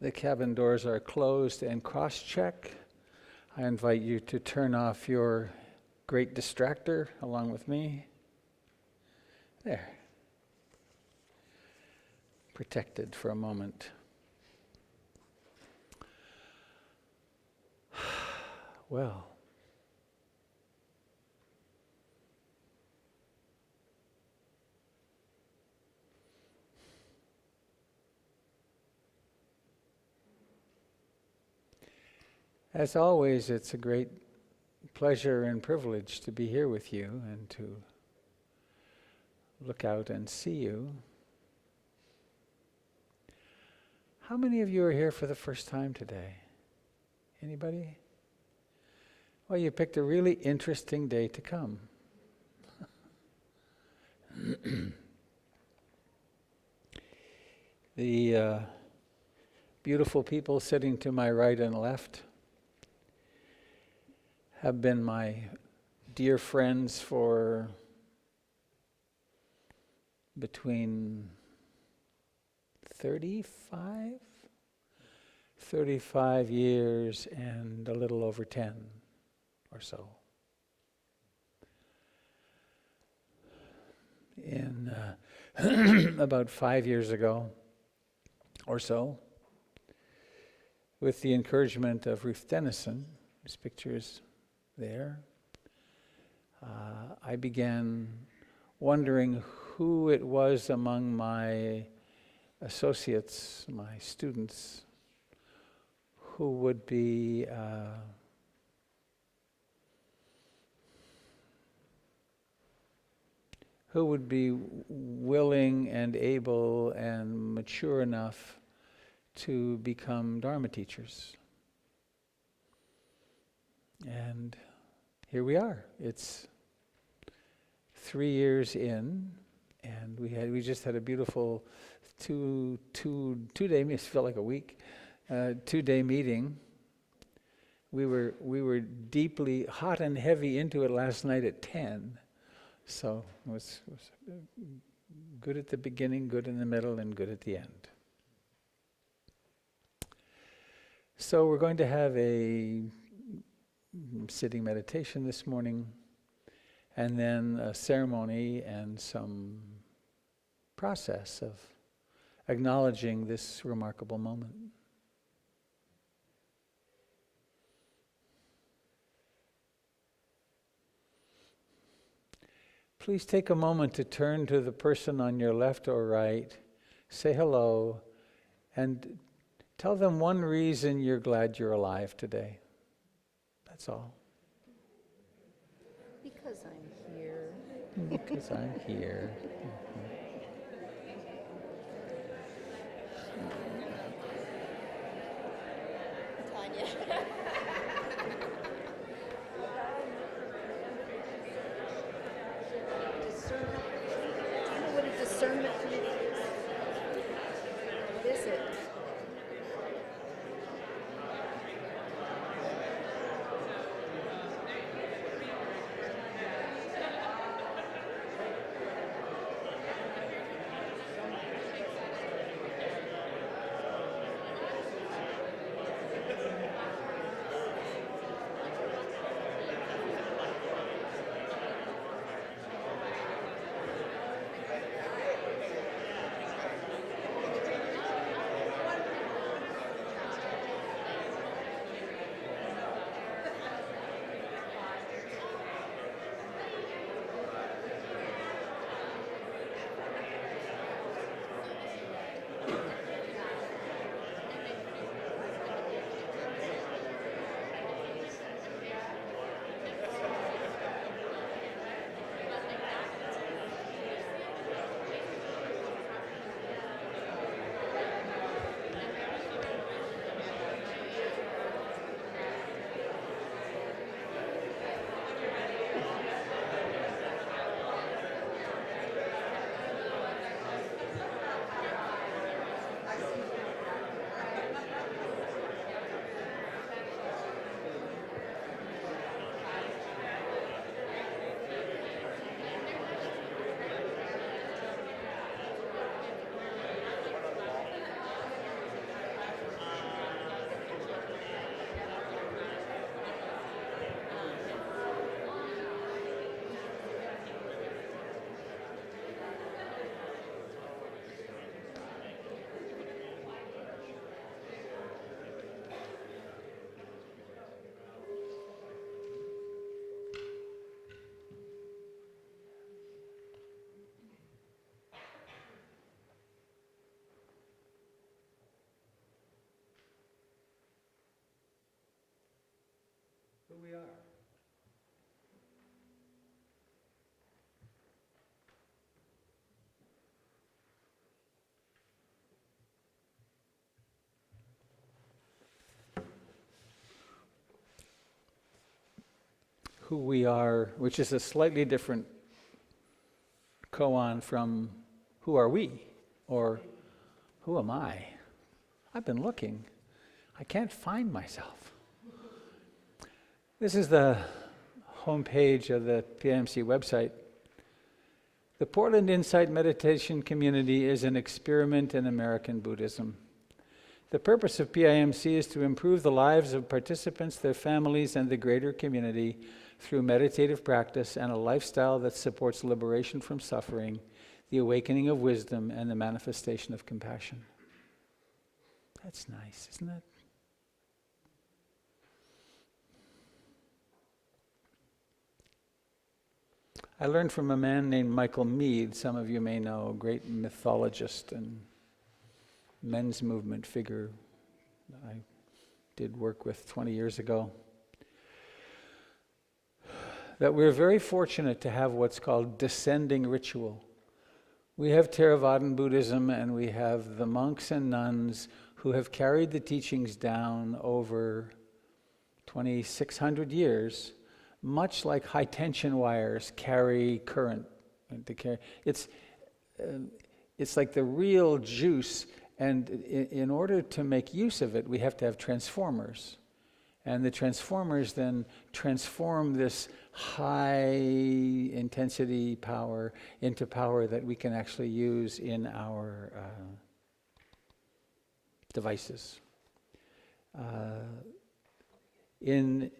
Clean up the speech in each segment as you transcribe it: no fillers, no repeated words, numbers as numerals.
The cabin doors are closed and cross-check. I invite you to turn off your great distractor along with me. There. Protected for a moment. Well. As always, it's a great pleasure and privilege to be here with you and to look out and see you. How many of you are here for the first time today? Anybody? Well, you picked a really interesting day to come. The beautiful people sitting to my right and left have been my dear friends for between 35 years and a little over 10 or so. In about 5 years ago or so, with the encouragement of Ruth Dennison, whose picture is there, I began wondering who it was among my associates, my students, who would be willing and able and mature enough to become Dharma teachers. And here we are. It's 3 years in, and we just had a beautiful two-day, it felt like a week, 2-day meeting. We were deeply hot and heavy into it last night at 10. So it was good at the beginning, good in the middle, and good at the end. So we're going to have a sitting meditation this morning, and then a ceremony and some process of acknowledging this remarkable moment. Please take a moment to turn to the person on your left or right, say hello, and tell them one reason you're glad you're alive today. That's all. Because I'm here. Because I'm here. Tanya. Discernment. Do you know what a discernment meeting is? What is it? we are. Who we are, which is a slightly different koan from who are we, or who am I? I've been looking. I can't find myself. This is the homepage of the PIMC website. The Portland Insight Meditation Community is an experiment in American Buddhism. The purpose of PIMC is to improve the lives of participants, their families, and the greater community through meditative practice and a lifestyle that supports liberation from suffering, the awakening of wisdom, and the manifestation of compassion. That's nice, isn't it? I learned from a man named Michael Meade, some of you may know, a great mythologist and men's movement figure I did work with 20 years ago, that we're very fortunate to have what's called descending ritual. We have Theravadan Buddhism, and we have the monks and nuns who have carried the teachings down over 2,600 years, much like high-tension wires carry current. It's like the real juice, and in order to make use of it, we have to have transformers. And the transformers then transform this high-intensity power into power that we can actually use in our devices. And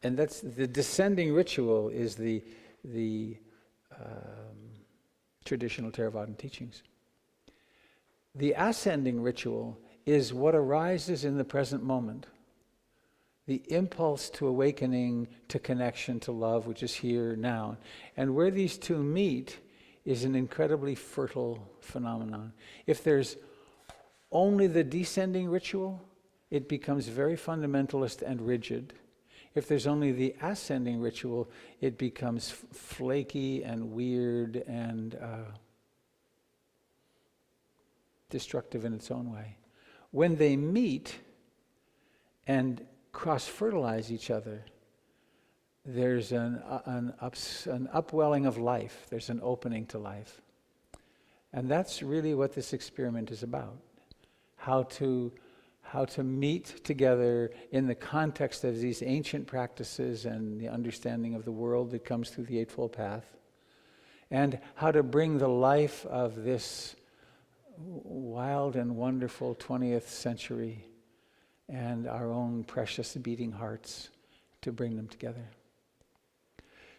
that's the descending ritual is the traditional Theravadan teachings. The ascending ritual is what arises in the present moment. The impulse to awakening, to connection, to love, which is here now. And where these two meet is an incredibly fertile phenomenon. If there's only the descending ritual, it becomes very fundamentalist and rigid. If there's only the ascending ritual, it becomes flaky and weird and destructive in its own way. When they meet and cross-fertilize each other, there's an upwelling of life. There's an opening to life. And that's really what this experiment is about. How to meet together in the context of these ancient practices and the understanding of the world that comes through the Eightfold Path, and how to bring the life of this wild and wonderful 20th century and our own precious beating hearts, to bring them together.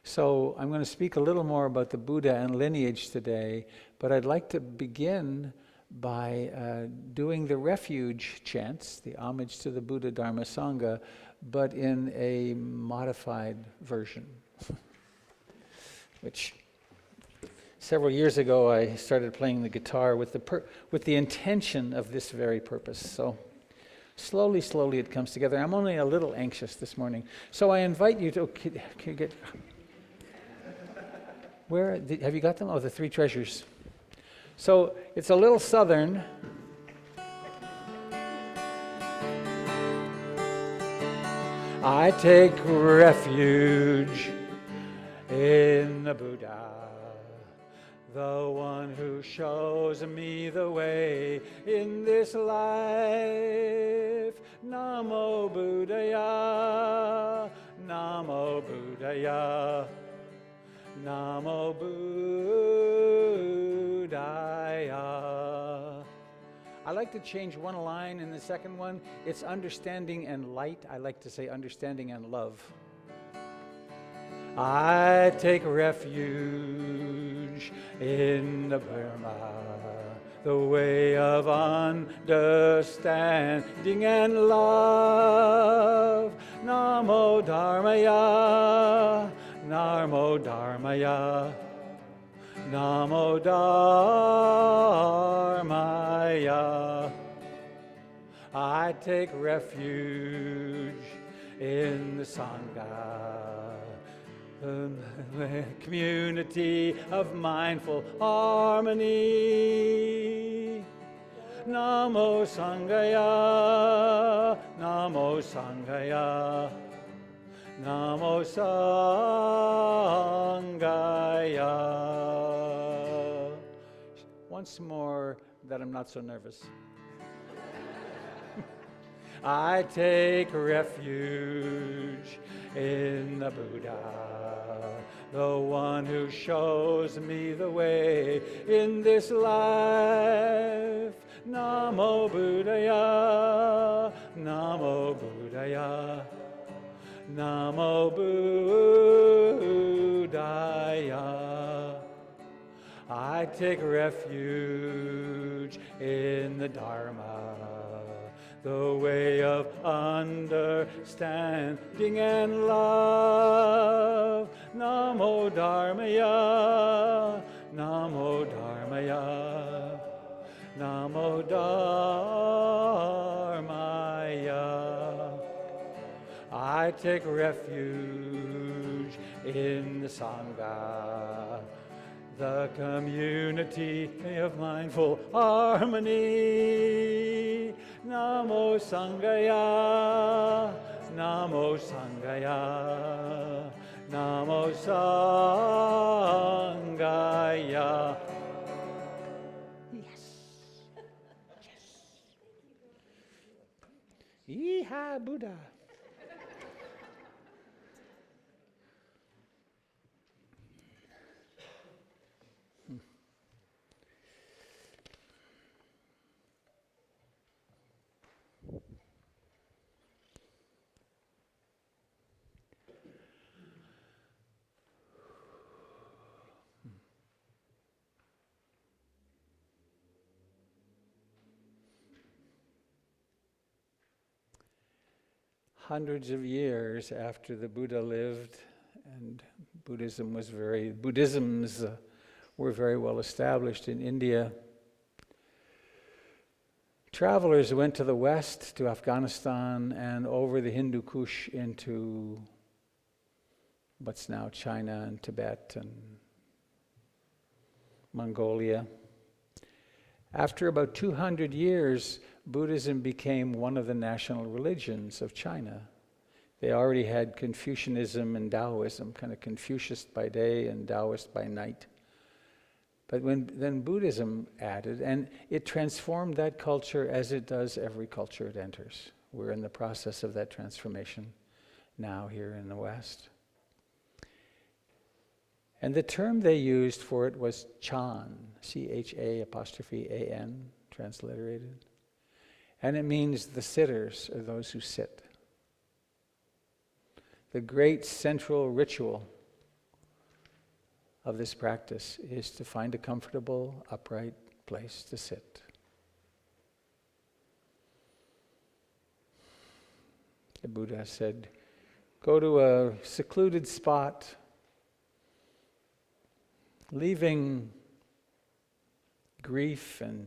So I'm going to speak a little more about the Buddha and lineage today, but I'd like to begin by doing the refuge chants, the homage to the Buddha, Dharma, Sangha, but in a modified version, which several years ago I started playing the guitar with the intention of this very purpose. So slowly it comes together. I'm only a little anxious this morning. So I invite you to, can you get, have you got them? Oh, the three treasures. So it's a little southern. I take refuge in the Buddha, the one who shows me the way in this life. Namo Buddhaya, Namo Buddhaya, Namo Buddhaya. I like to change one line in the second one. It's understanding and light. I like to say understanding and love. I take refuge in the Burma, the way of understanding and love. Namo Dharmaya, Namo Dharmaya, Namo Dharmaya. I take refuge in the Sangha, the community of mindful harmony. Namo Sanghaya, Namo Sanghaya, Namo Sanghaya. Once more, that I'm not so nervous. I take refuge in the Buddha, the one who shows me the way in this life. Namo Buddhaya, Namo Buddhaya, Namo Buddhaya. I take refuge in the Dharma, the way of understanding and love. Namo Dharmaya, Namo Dharmaya, Namo Dharmaya. I take refuge in the Sangha, the community of mindful harmony. Namo Sanghaya, Namo Sanghaya, Namo Sanghaya. Yes. Yes. Yeehaw, Buddha. Hundreds of years after the Buddha lived, and Buddhisms were very well established in India, travelers went to the west, to Afghanistan, and over the Hindu Kush into what's now China and Tibet and Mongolia. After about 200 years, Buddhism became one of the national religions of China. They already had Confucianism and Taoism, kind of Confucius by day and Taoist by night. But then Buddhism added, and it transformed that culture as it does every culture it enters. We're in the process of that transformation now here in the West. And the term they used for it was Chan, C-H-A'-A-N, transliterated. And it means the sitters, or those who sit. The great central ritual of this practice is to find a comfortable, upright place to sit. The Buddha said, go to a secluded spot, leaving grief and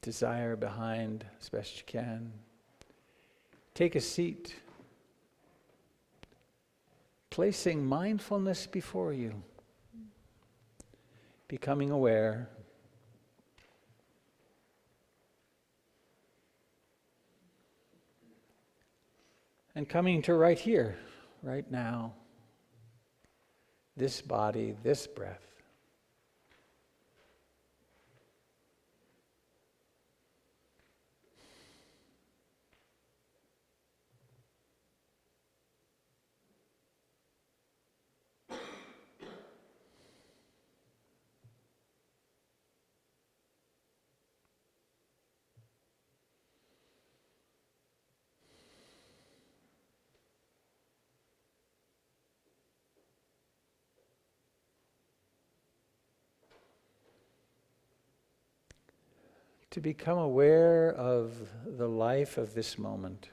desire behind as best you can. Take a seat, placing mindfulness before you, becoming aware. And coming to right here, right now, this body, this breath. To become aware of the life of this moment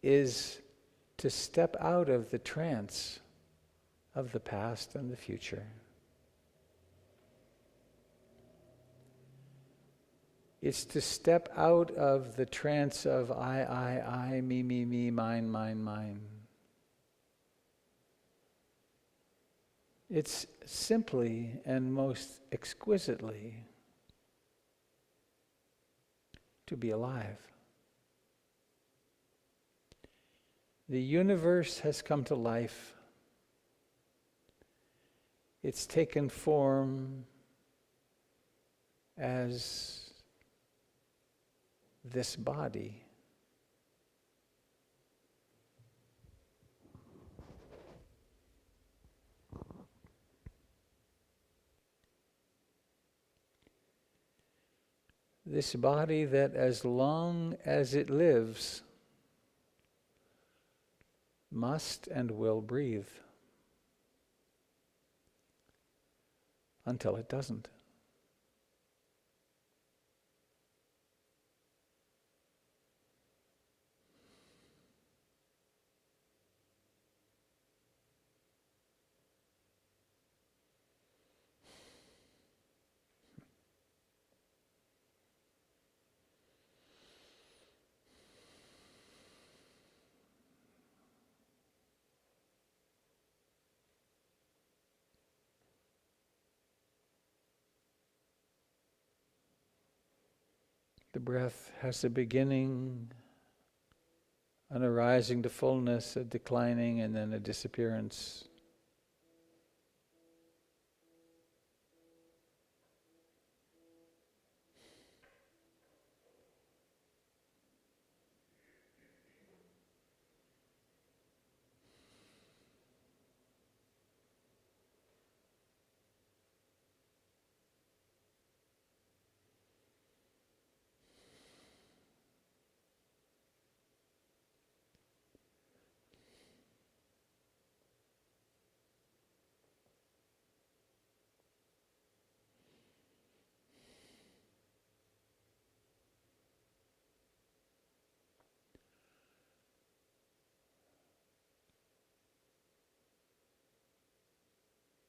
is to step out of the trance of the past and the future. It's to step out of the trance of I, me, mine, mine, mine. It's simply and most exquisitely to be alive. The universe has come to life. It's taken form as this body. This body that as long as it lives must and will breathe until it doesn't. The breath has a beginning, an arising to fullness, a declining, and then a disappearance.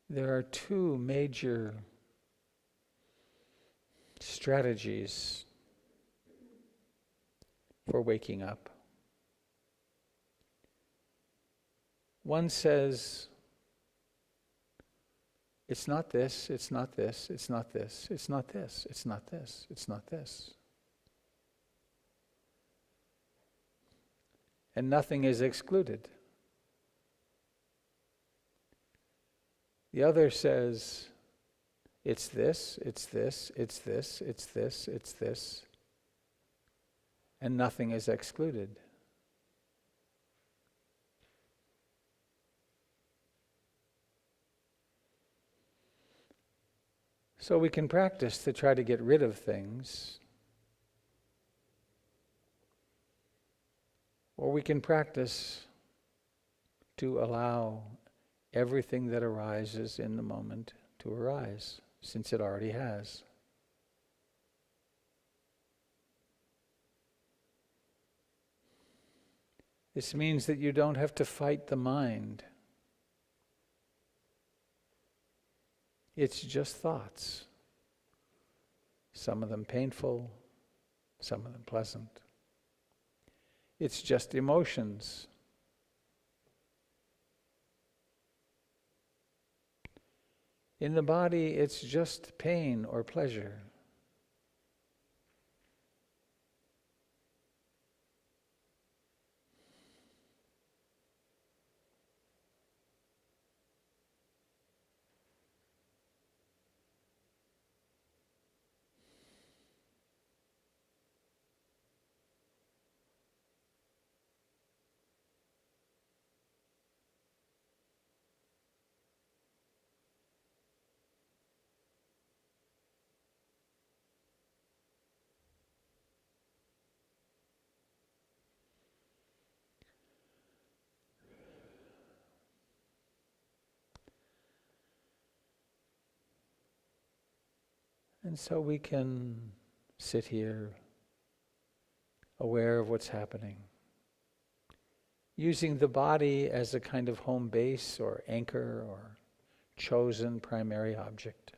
There are two major strategies for waking up. One says, it's not this, it's not this, it's not this, it's not this, it's not this, it's not this. And nothing is excluded. The other says, it's this, it's this, it's this, it's this, it's this, and nothing is excluded. So we can practice to try to get rid of things, or we can practice to allow everything that arises in the moment to arise, since it already has. This means that you don't have to fight the mind. It's just thoughts. Some of them painful, some of them pleasant. It's just emotions. In the body, it's just pain or pleasure. And so we can sit here aware of what's happening, using the body as a kind of home base or anchor or chosen primary object.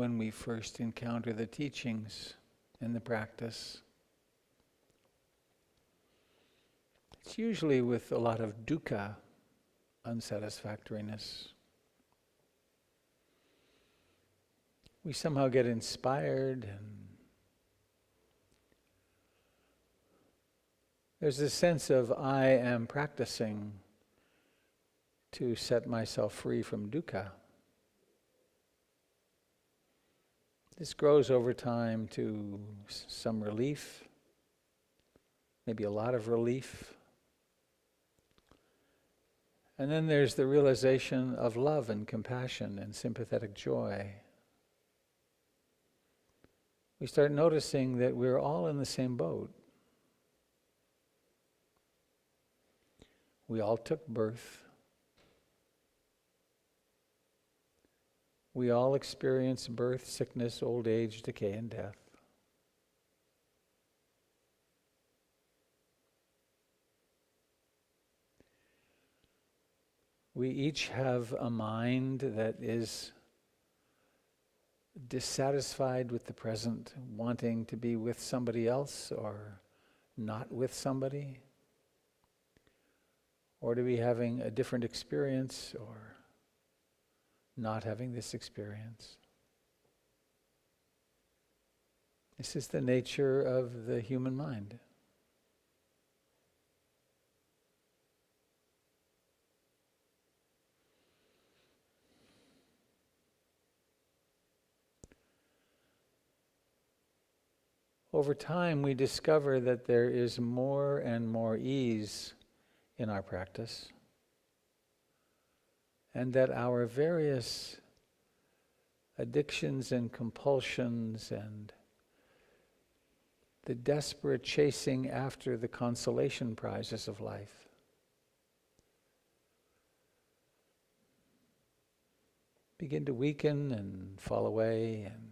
when we first encounter the teachings and the practice. It's usually with a lot of dukkha, unsatisfactoriness. We somehow get inspired, and there's a sense of I am practicing to set myself free from dukkha. This grows over time to some relief, maybe a lot of relief. And then there's the realization of love and compassion and sympathetic joy. We start noticing that we're all in the same boat. We all took birth. We all experience birth, sickness, old age, decay, and death. We each have a mind that is dissatisfied with the present, wanting to be with somebody else or not with somebody, or to be having a different experience or not having this experience. This is the nature of the human mind. Over time, we discover that there is more and more ease in our practice, and that our various addictions and compulsions and the desperate chasing after the consolation prizes of life begin to weaken and fall away, and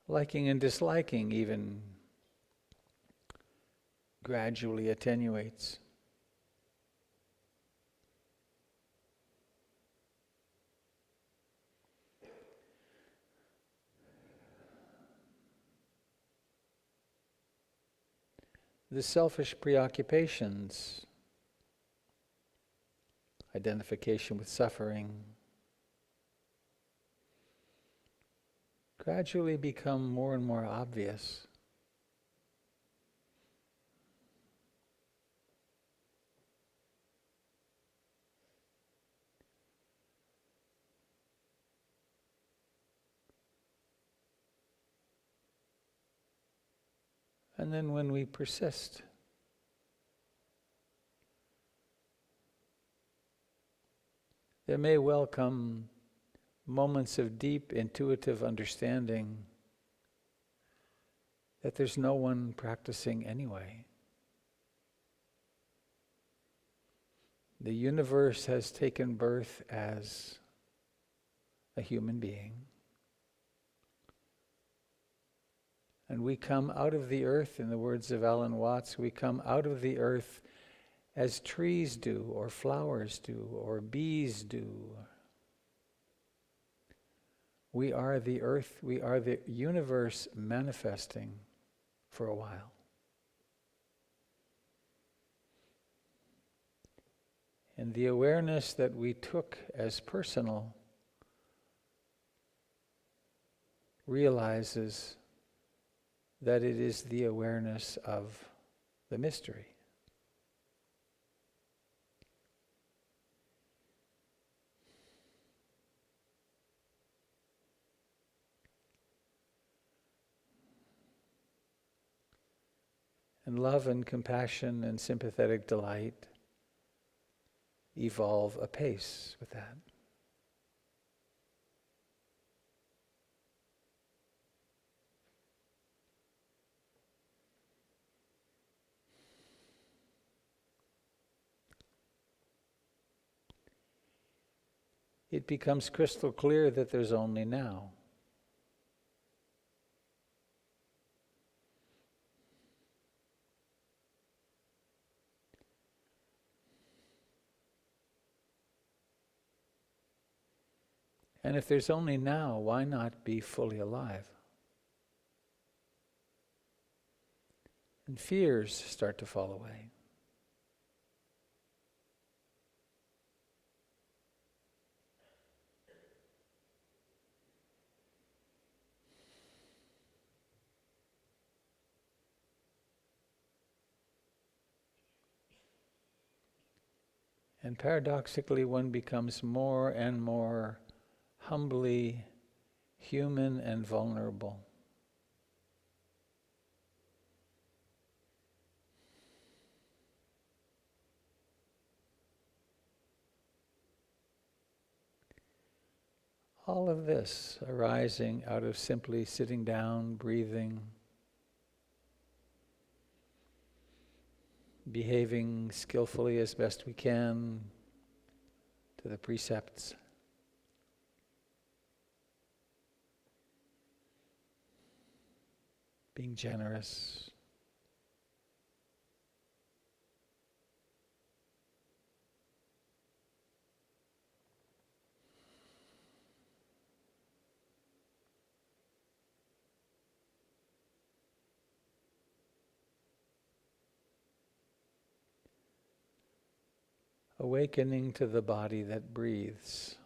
liking and disliking even gradually attenuates. The selfish preoccupations, identification with suffering, gradually become more and more obvious. And then when we persist, there may well come moments of deep intuitive understanding that there's no one practicing anyway. The universe has taken birth as a human being. And we come out of the earth, in the words of Alan Watts, we come out of the earth as trees do, or flowers do, or bees do. We are the earth, we are the universe manifesting for a while. And the awareness that we took as personal realizes that it is the awareness of the mystery. And love and compassion and sympathetic delight evolve apace with that. It becomes crystal clear that there's only now. And if there's only now, why not be fully alive? And fears start to fall away. And paradoxically, one becomes more and more humbly human and vulnerable. All of this arising out of simply sitting down, breathing, behaving skillfully as best we can to the precepts. Being generous. Awakening to the body that breathes.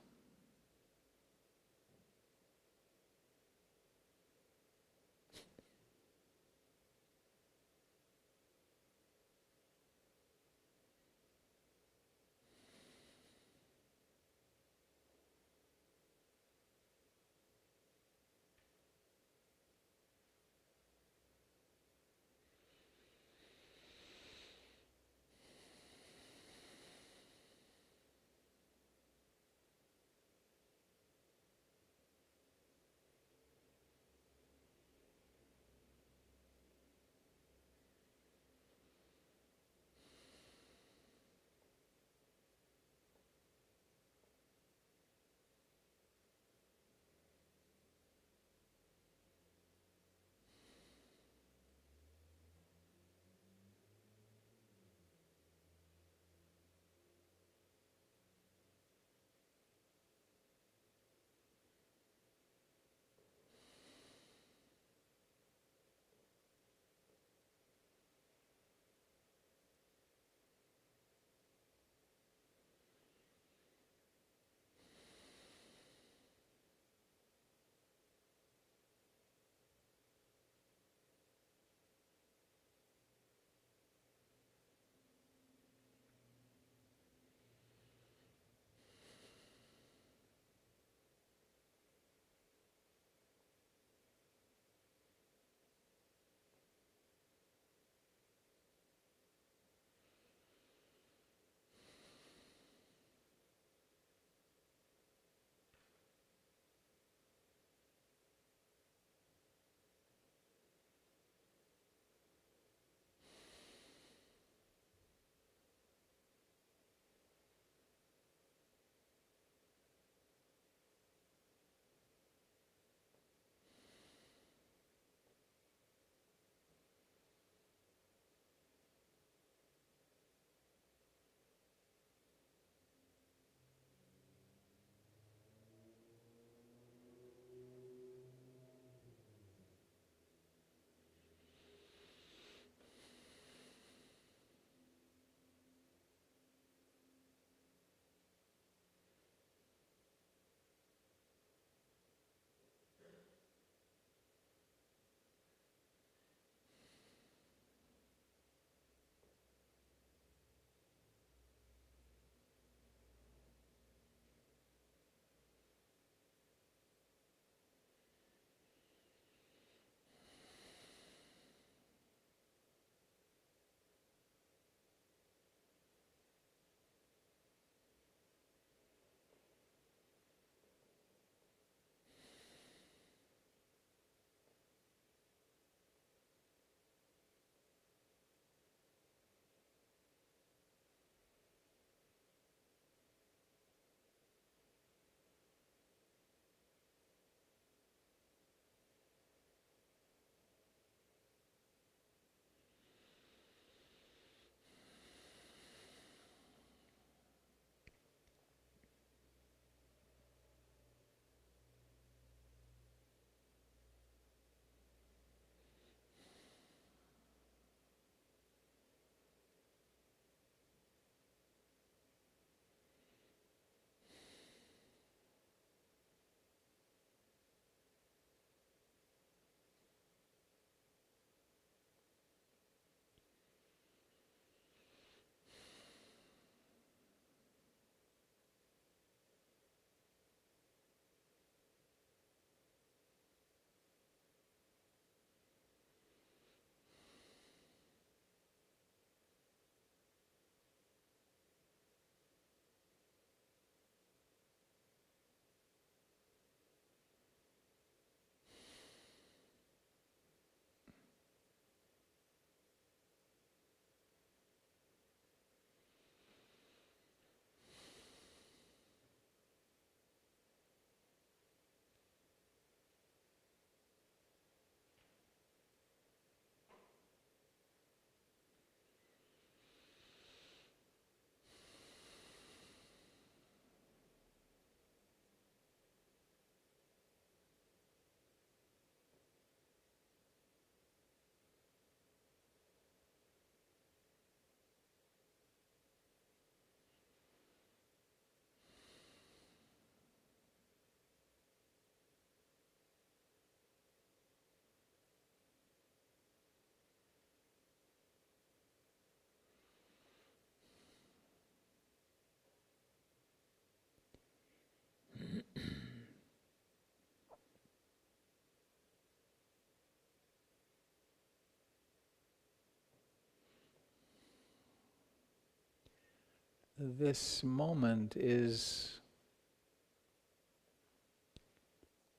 this moment is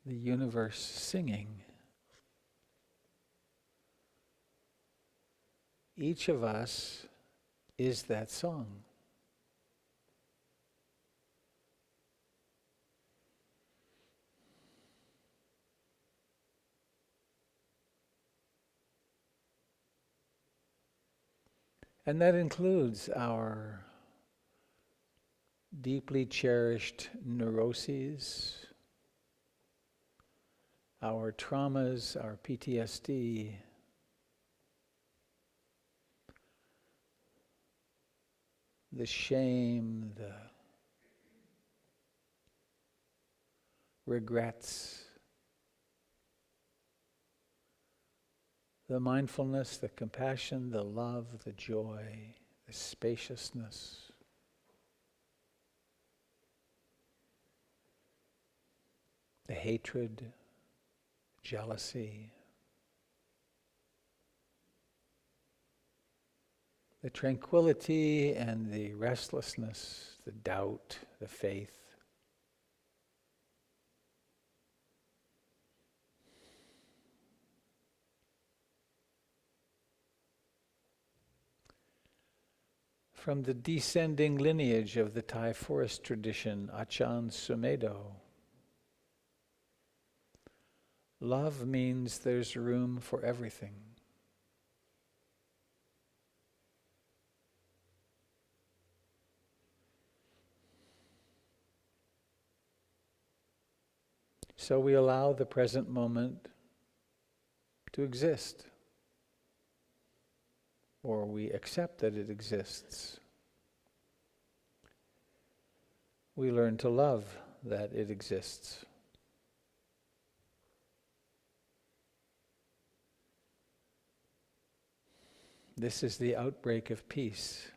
the universe singing. Each of us is that song. And that includes our deeply cherished neuroses, our traumas, our PTSD, the shame, the regrets, the mindfulness, the compassion, the love, the joy, the spaciousness. The hatred, jealousy, the tranquility and the restlessness, the doubt, the faith. From the descending lineage of the Thai forest tradition, Achan Sumedho, love means there's room for everything. So we allow the present moment to exist, or we accept that it exists. We learn to love that it exists. This is the outbreak of peace.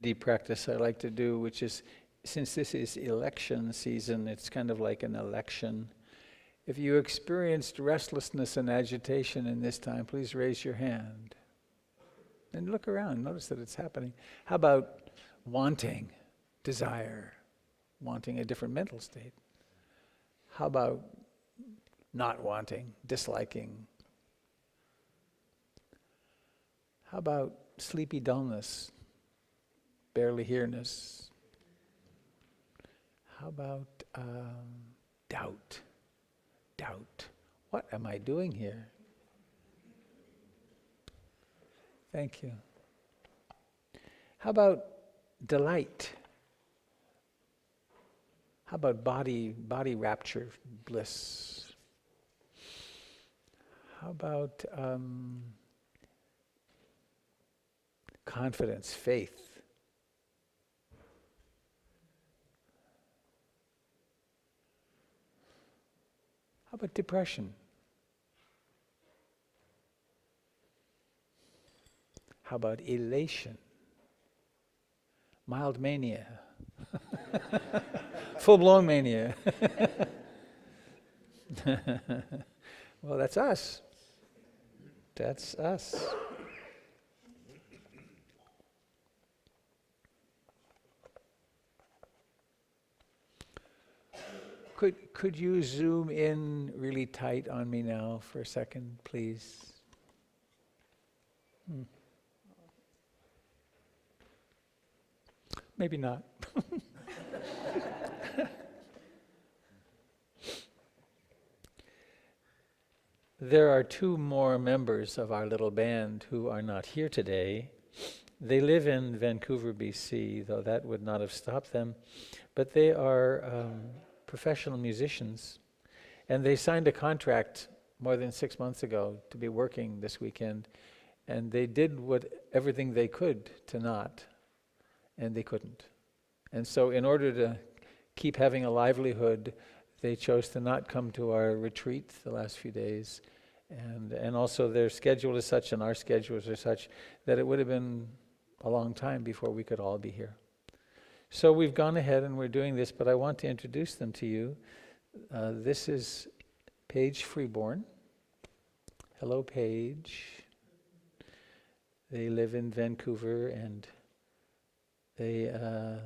The practice I like to do, which is, since this is election season, it's kind of like an election. If you experienced restlessness and agitation in this time, please raise your hand. And look around, notice that it's happening. How about wanting, desire, wanting a different mental state? How about not wanting, disliking? How about sleepy dullness, barely here-ness? How about doubt? Doubt. What am I doing here? Thank you. How about delight? How about body rapture, bliss? How about confidence, faith? How about depression? How about elation? Mild mania? full-blown mania. Well, that's us. That's us. Could you zoom in really tight on me now for a second, please? Maybe not. There are two more members of our little band who are not here today. They live in Vancouver, BC, though that would not have stopped them. But they are professional musicians, and they signed a contract more than 6 months ago to be working this weekend, and they did everything they could to not, and they couldn't. And so in order to keep having a livelihood, they chose to not come to our retreat the last few days, and also their schedule is such and our schedules are such that it would have been a long time before we could all be here. So we've gone ahead and we're doing this, but I want to introduce them to you. This is Paige Freeborn. Hello, Paige. They live in Vancouver, and they're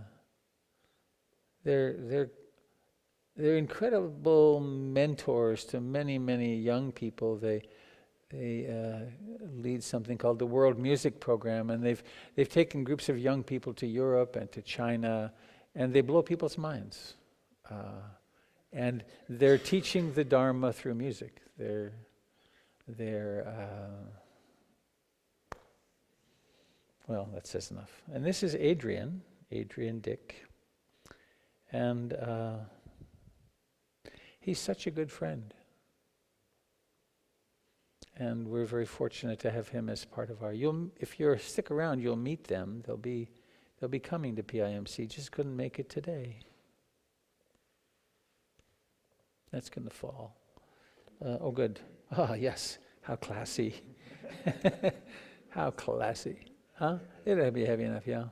incredible mentors to many young people. They lead something called the World Music Program, and they've taken groups of young people to Europe and to China, and they blow people's minds. And they're teaching the Dharma through music. Well, that says enough. And this is Adrian Dick, and he's such a good friend. And we're very fortunate to have him as part of our. If you stick around, you'll meet them. They'll be coming to PIMC. Just couldn't make it today. That's going to fall. Oh, good. Ah, yes. How classy. How classy. Huh? It'll be heavy enough, yeah.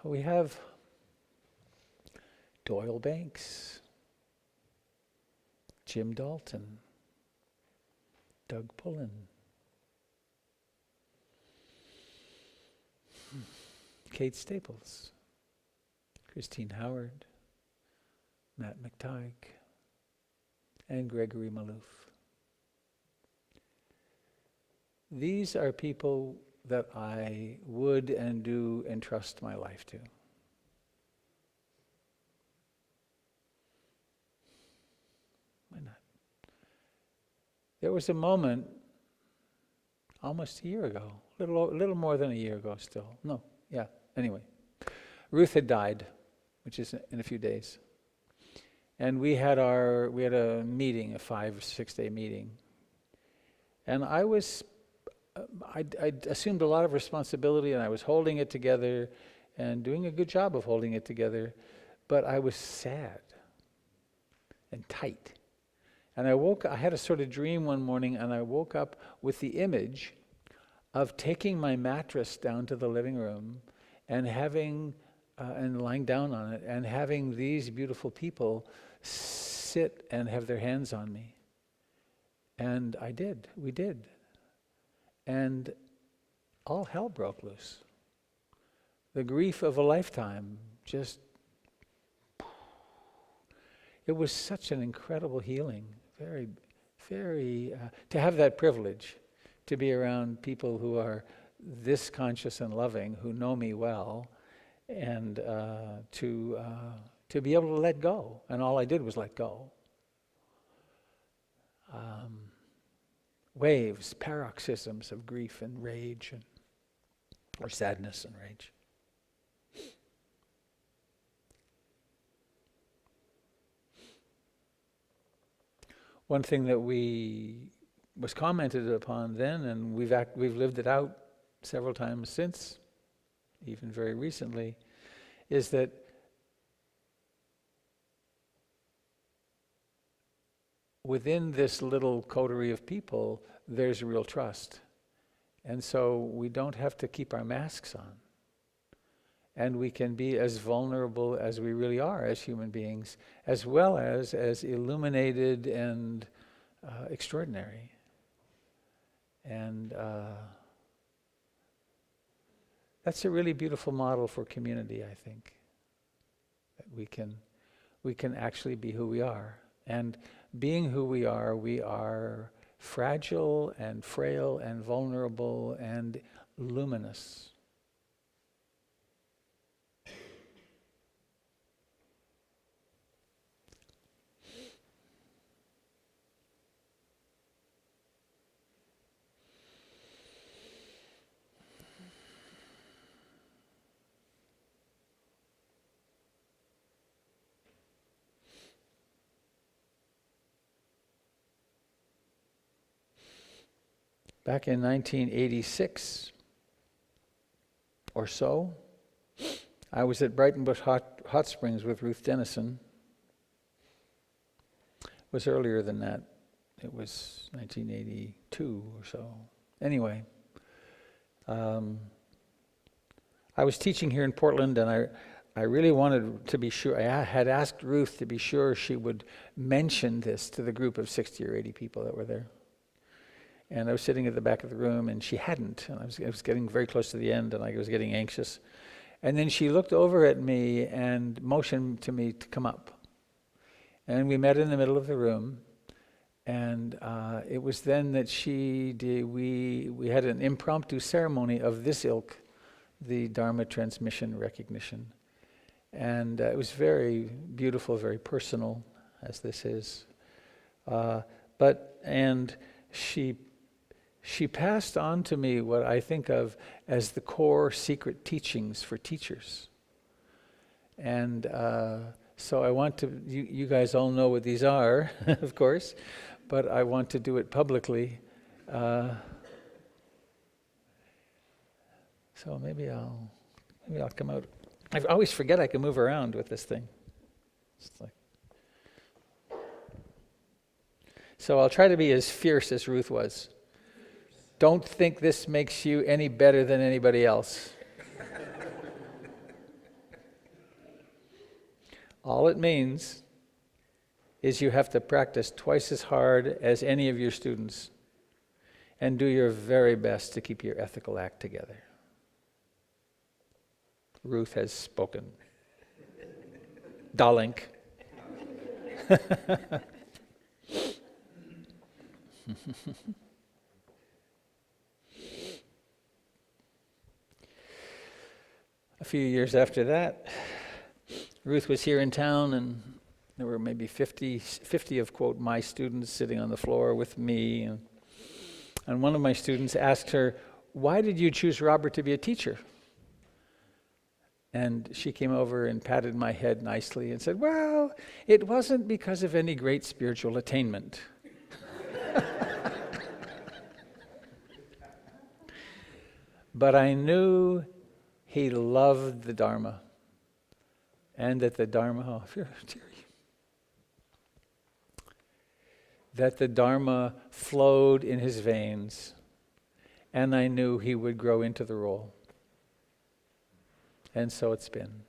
We have Doyle Banks, Jim Dalton, Doug Pullen, Kate Staples, Christine Howard, Matt McTighe, and Gregory Malouf. These are people that I would and do entrust my life to. Why not? There was a moment almost a year ago, a little more than a year ago still. No, yeah, anyway. Ruth had died, which is in a few days. And we had a meeting, a 5 or 6 day meeting. And I assumed a lot of responsibility, and I was holding it together and doing a good job of holding it together, but I was sad and tight. And I had a sort of dream one morning, and I woke up with the image of taking my mattress down to the living room and and lying down on it, and having these beautiful people sit and have their hands on me. And we did. And all hell broke loose. The grief of a lifetime just... It was such an incredible healing. Very, very... to have that privilege, to be around people who are this conscious and loving, who know me well, and to be able to let go. And all I did was let go. Waves, paroxysms of grief and rage, or sadness and rage. One thing that was commented upon then, and we've lived it out several times since, even very recently, is that within this little coterie of people, there's real trust. And so we don't have to keep our masks on. And we can be as vulnerable as we really are as human beings, as well as illuminated and extraordinary. And that's a really beautiful model for community, I think. That we can actually be who we are. And being who we are fragile and frail and vulnerable and luminous. Back in 1986 or so, I was at Brighton Bush Hot Springs with Ruth Dennison. It was earlier than that. It was 1982 or so. Anyway, I was teaching here in Portland, and I really wanted to be sure. I had asked Ruth to be sure she would mention this to the group of 60 or 80 people that were there. And I was sitting at the back of the room, and she hadn't. And I was getting very close to the end, and I was getting anxious. And then she looked over at me and motioned to me to come up. And we met in the middle of the room. And it was then that we had an impromptu ceremony of this ilk, the Dharma transmission recognition. And it was very beautiful, very personal, as this is. She passed on to me what I think of as the core secret teachings for teachers. And so I want to, you guys all know what these are, of course, but I want to do it publicly. So maybe I'll come out. I always forget I can move around with this thing. So I'll try to be as fierce as Ruth was. Don't think this makes you any better than anybody else. All it means is you have to practice twice as hard as any of your students and do your very best to keep your ethical act together. Ruth has spoken. Dalink. A few years after that, Ruth was here in town, and there were maybe 50 of, quote, my students sitting on the floor with me. And one of my students asked her, "Why did you choose Robert to be a teacher?" And she came over and patted my head nicely and said, "Well, it wasn't because of any great spiritual attainment." But I knew he loved the Dharma, and that the Dharma, that the Dharma flowed in his veins, and I knew he would grow into the role. And so it's been.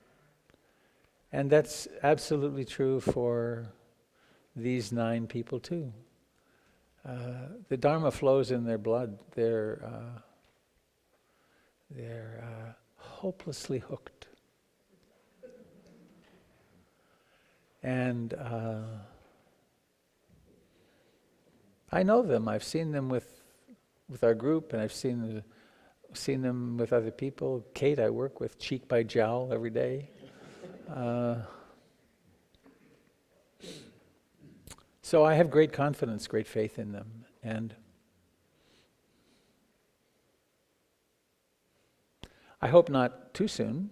And that's absolutely true for these 9 people too. The Dharma flows in their blood. They're hopelessly hooked. And I know them. I've seen them with our group, and I've seen them with other people. Kate, I work with cheek by jowl every day. So I have great confidence, great faith in them. And I hope not too soon,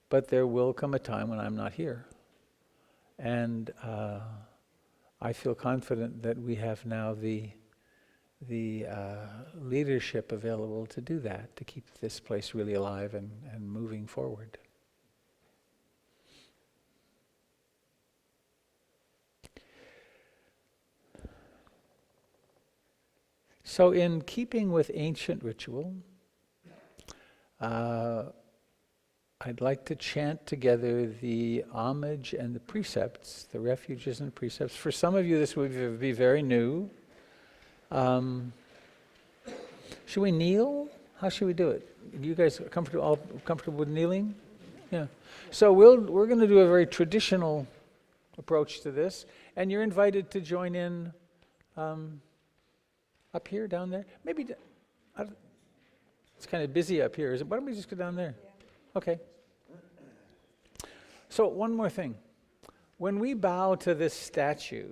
but there will come a time when I'm not here. And I feel confident that we have now the leadership available to do that, to keep this place really alive and moving forward. So in keeping with ancient ritual, I'd like to chant together the homage and the precepts, the refuges and precepts. For some of you, this would be very new. Should we kneel? How should we do it? You guys all comfortable with kneeling? Yeah. So we're going to do a very traditional approach to this, and you're invited to join in up here, down there. Maybe it's kind of busy up here. Why don't we just go down there? Yeah. Okay. So one more thing. When we bow to this statue,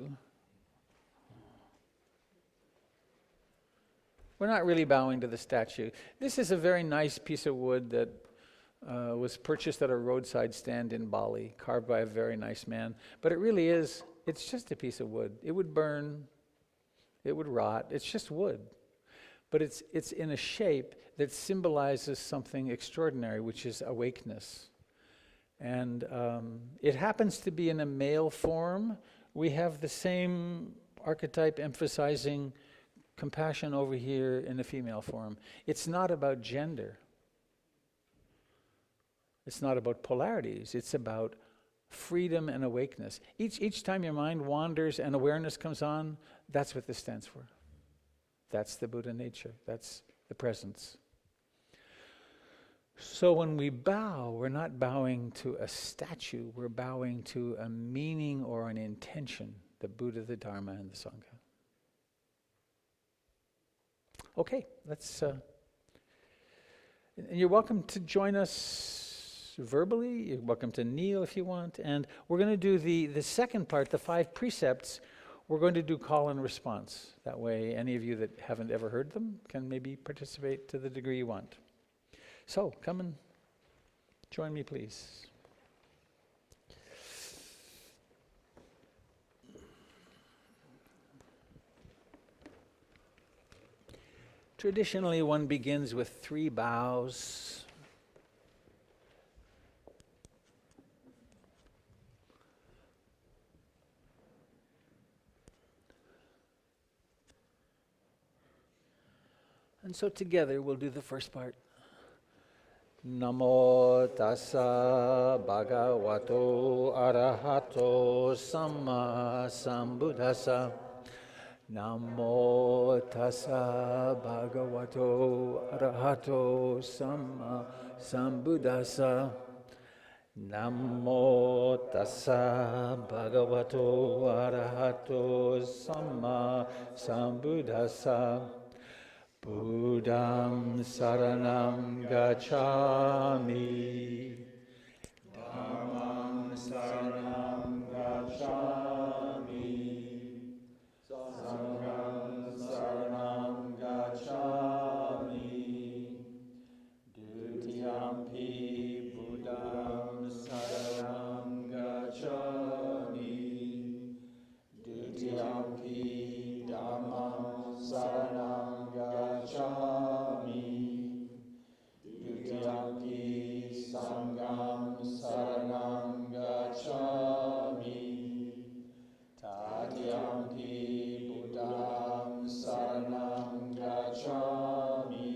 we're not really bowing to the statue. This is a very nice piece of wood that was purchased at a roadside stand in Bali, carved by a very nice man. But it really is, it's just a piece of wood. It would burn, it would rot, it's just wood. But it's in a shape that symbolizes something extraordinary, which is awakeness. And it happens to be in a male form. We have the same archetype emphasizing compassion over here in the female form. It's not about gender. It's not about polarities. It's about freedom and awakeness. Each time your mind wanders and awareness comes on, that's what this stands for. That's the Buddha nature. That's the presence. So when we bow, we're not bowing to a statue. We're bowing to a meaning or an intention, the Buddha, the Dharma, and the Sangha. Okay, let's... and you're welcome to join us verbally. You're welcome to kneel if you want. And we're going to do the second part, the 5 precepts. We're going to do call and response. That way, any of you that haven't ever heard them can maybe participate to the degree you want. So, come and join me, please. Traditionally, one begins with 3 bows. And so together we'll do the first part. Namo tassa bhagavato arahato samma sambuddhassa. Namo tassa bhagavato arahato samma sambuddhassa. Namo tassa bhagavato arahato samma sambuddhassa. Buddham saranam gacchami. Dhammam saranam gacchami. Sangham saranam gacchami. Dutiyampi Buddham saranam gacchami. Dutiyampi Dhammam saranam gacchami. Dutiyampi sangham saranam gacchami. Tatiyampi buddham saranam gacchami.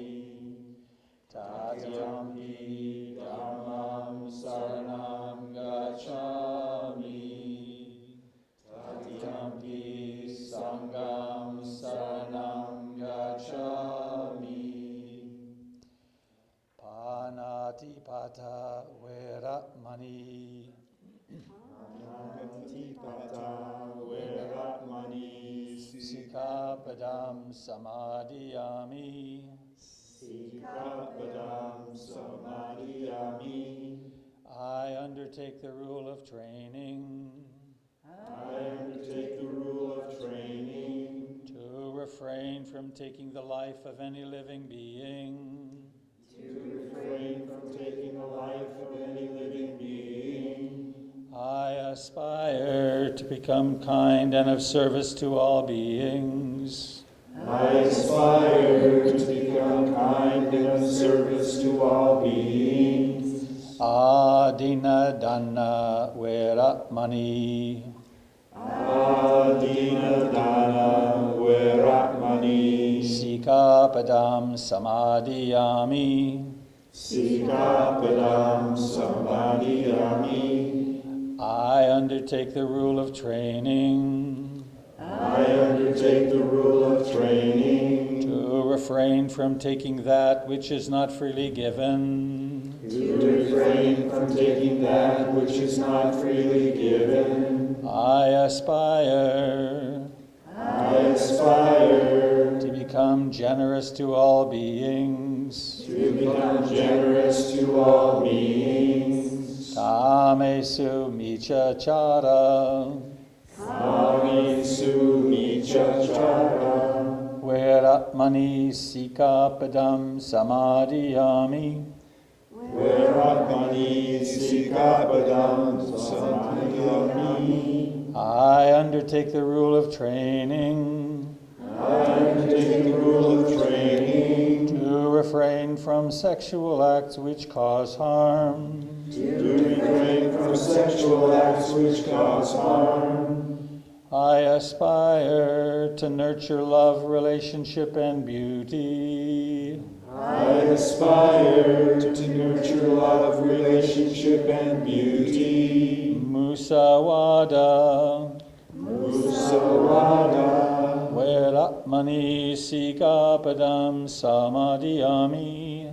Tatiyampi dhammam saranam gacchami. Tatiyampi sangham saranam gacchami. Panatipata veramani. Panatipata veramani. Sikapadam samadhiyami. Sikapadam samadhiyami. I undertake the rule of training. I undertake the rule of training. To refrain from taking the life of any living being. To refrain from taking the life of any living being. I aspire to become kind and of service to all beings. I aspire to become kind and of service to all beings. Adina dana veramani. Adinadana Veramani Sikapadam Samadhiyami. Sikapadam Samadhiyami. I undertake the rule of training. I undertake the rule of training To refrain from taking that which is not freely given. to refrain from taking that which is not freely given. I aspire I aspire to become generous to all beings. to become generous to all beings. Kamesu michachara. Kamisu michachara. Veratmani sikapadam samadhiyami. Veramani Sikapadam Samadhiyami. I undertake the rule of training I undertake the rule of training to refrain from sexual acts which cause harm. to refrain from sexual acts which cause harm. I aspire to nurture love, relationship, and beauty. I aspire to nurture love, relationship, and beauty. Musawada. Musawada. Veratmani sikapadam samadhiyami.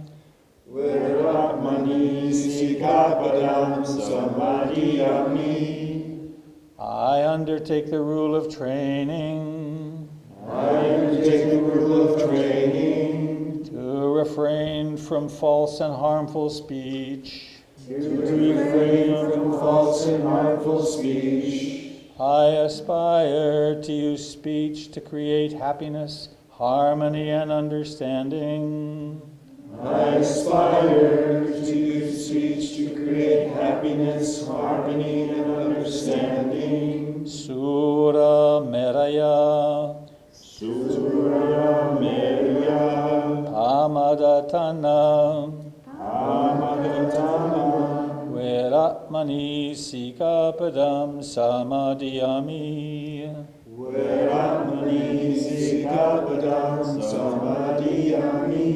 Veramani Sikapadam Samadhiyami. I undertake the rule of training I undertake the rule of training to refrain from false and harmful speech. to refrain from false and harmful speech. I aspire to use speech to create happiness, harmony, and understanding. I aspire to use speech to create happiness, harmony, and understanding. Sura Meraya Surya Merya Amadatana Amagatana Veratmani Sikapadam Samadhiyami. Veramani Sikapadam Samadhiyami.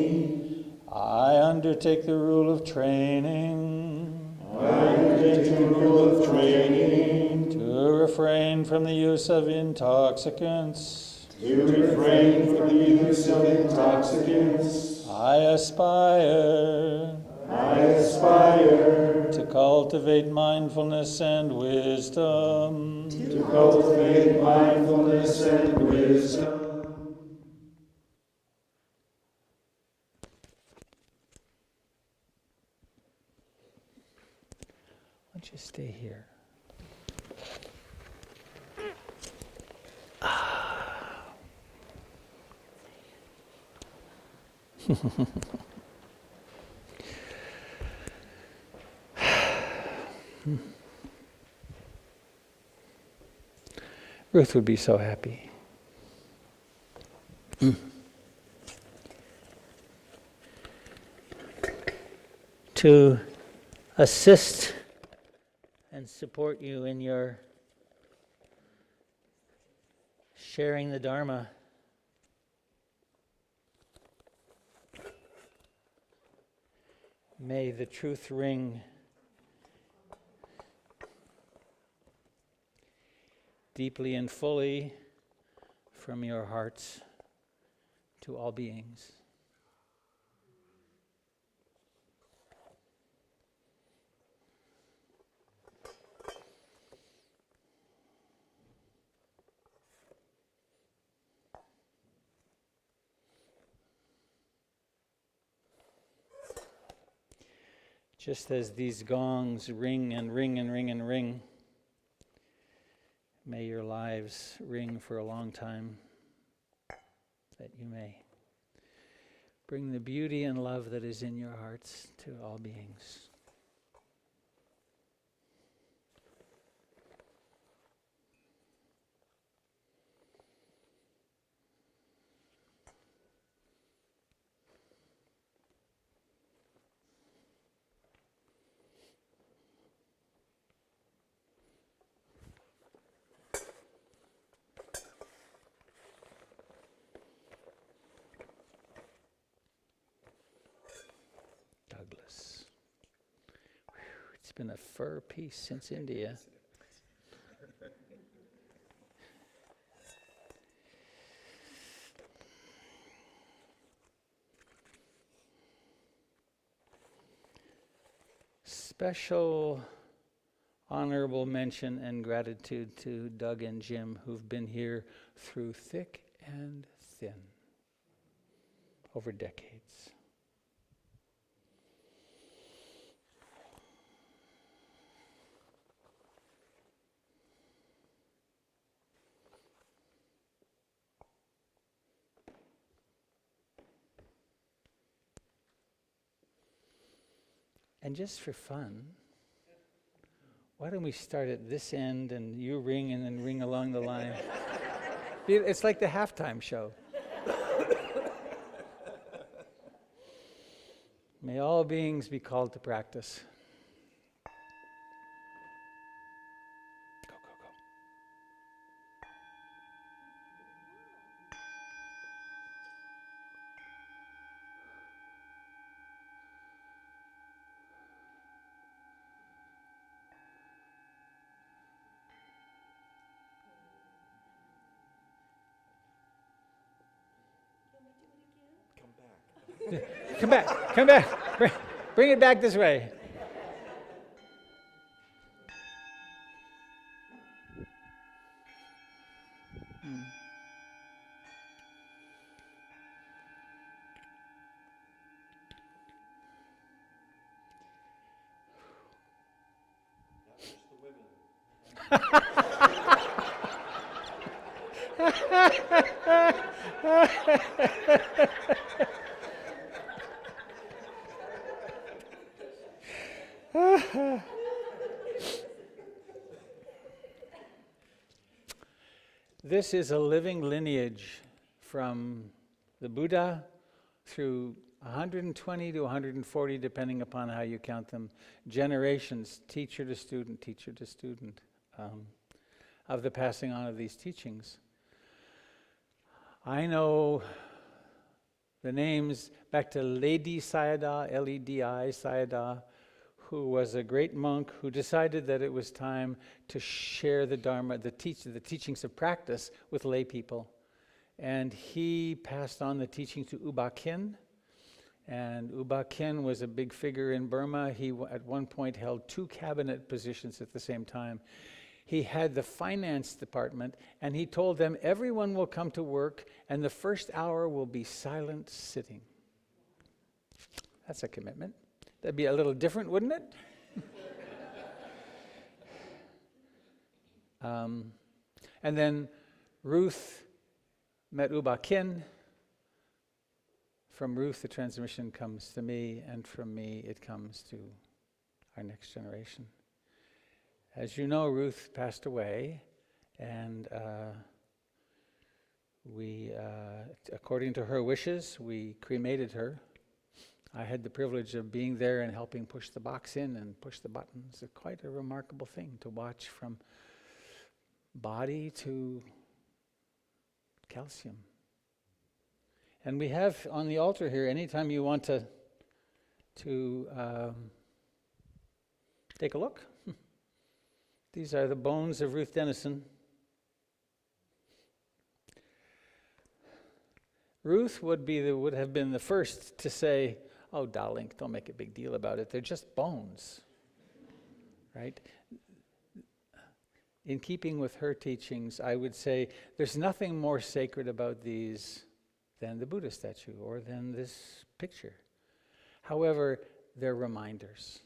I undertake the rule of training I undertake the rule of training to refrain from the use of intoxicants. to refrain from the use of intoxicants. I aspire I aspire to cultivate mindfulness and wisdom. to cultivate mindfulness and wisdom. Why don't you stay here? Ruth would be so happy. To assist and support you in your sharing the Dharma. May the truth ring deeply and fully from your hearts to all beings. Just as these gongs ring and ring and ring and ring, may your lives ring for a long time, that you may bring the beauty and love that is in your hearts to all beings. been a fur piece since India. Special honorable mention and gratitude to Doug and Jim, who've been here through thick and thin over decades. And just for fun, why don't we start at this end and you ring and then ring along the line? It's like the halftime show. May all beings be called to practice. Go, go, go. Come back, come back. Bring it back this way. This is a living lineage from the Buddha through 120 to 140, depending upon how you count them, generations, teacher to student, of the passing on of these teachings. I know the names back to Ledi Sayadaw, L-E-D-I, Sayadaw, who was a great monk who decided that it was time to share the Dharma, the teachings of practice with lay people. And he passed on the teaching to U Ba Khin. And U Ba Khin was a big figure in Burma. He at one point held 2 cabinet positions at the same time. He had the finance department, and he told them, everyone will come to work, and the first hour will be silent sitting. That's a commitment. That'd be a little different, wouldn't it? And then Ruth met U Ba Khin. From Ruth, the transmission comes to me, and from me, it comes to our next generation. As you know, Ruth passed away, and we, according to her wishes, we cremated her. I had the privilege of being there and helping push the box in and push the buttons. It's quite a remarkable thing to watch from body to calcium. And we have on the altar here, anytime you want to take a look, these are the bones of Ruth Denison. Ruth would have been the first to say, "Oh, darling, don't make a big deal about it. They're just bones." Right? In keeping with her teachings, I would say there's nothing more sacred about these than the Buddha statue or than this picture. However, they're reminders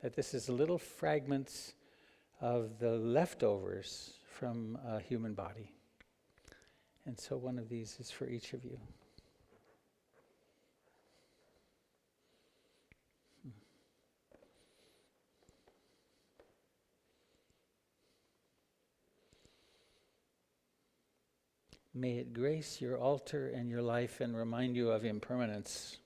that this is little fragments of the leftovers from a human body. And so one of these is for each of you. May it grace your altar and your life and remind you of impermanence.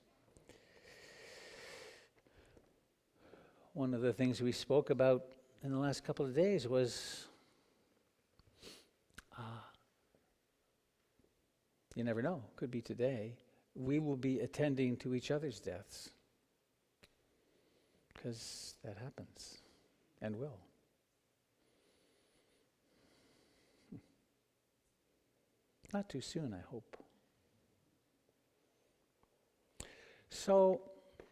One of the things we spoke about in the last couple of days was you never know, could be today, we will be attending to each other's deaths. because that happens and will. Not too soon, I hope. So,